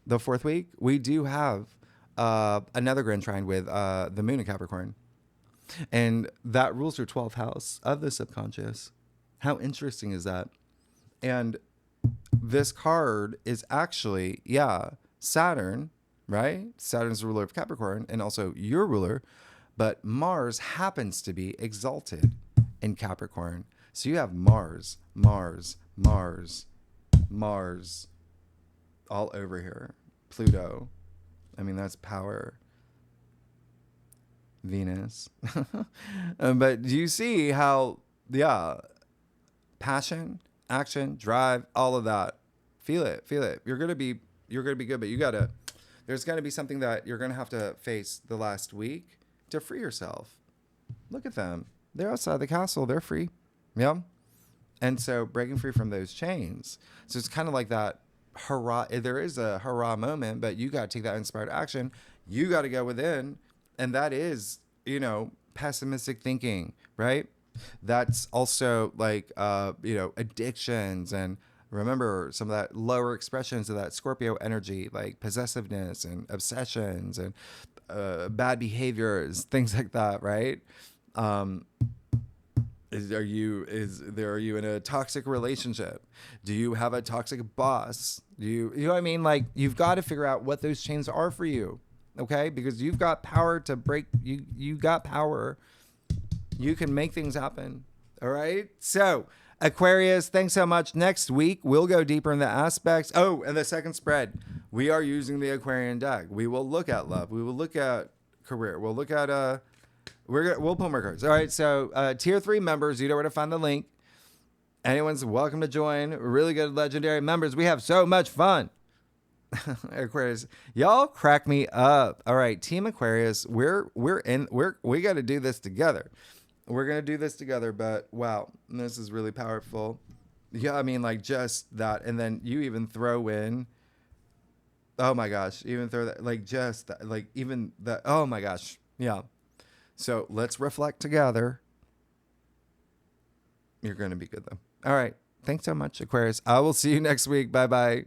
the fourth week, we do have another grand trine with the moon in Capricorn. And that rules your 12th house of the subconscious. How interesting is that? And this card is actually, Saturn, right? Saturn's the ruler of Capricorn and also your ruler. But Mars happens to be exalted in Capricorn. So you have Mars all over here. Pluto. I mean, that's power. Venus. But do you see how, passion, action, drive, all of that. Feel it. You're going to be good, but there's going to be something that you're going to have to face the last week to free yourself. Look at them. They're outside the castle. They're free. Yeah. And so breaking free from those chains. So it's kind of like that hurrah. There is a hurrah moment, but you got to take that inspired action. You got to go within. And that is, pessimistic thinking, right? That's also like, addictions. And remember some of that lower expressions of that Scorpio energy, like possessiveness and obsessions and bad behaviors, things like that, right? are you in a toxic relationship? Do you have a toxic boss? You know what I mean? Like, you've got to figure out what those chains are for you. Okay? Because you've got power to break. You got power. You can make things happen. All right? So, Aquarius, thanks so much. Next week, we'll go deeper in the aspects. Oh, and the second spread, we are using the Aquarian deck. We will look at love. We will look at career. We'll look at we'll pull more cards. All right, so tier 3 members, you know where to find the link. Anyone's welcome to join. Really good legendary members. We have so much fun. Aquarius, y'all crack me up. All right, Team Aquarius, we got to do this together. We're going to do this together, but wow, this is really powerful. Yeah, I mean, like, just that. And then you even throw in, oh my gosh, even throw that, like, just that, like, even that, oh my gosh. Yeah. So let's reflect together. You're going to be good, though. All right. Thanks so much, Aquarius. I will see you next week. Bye-bye.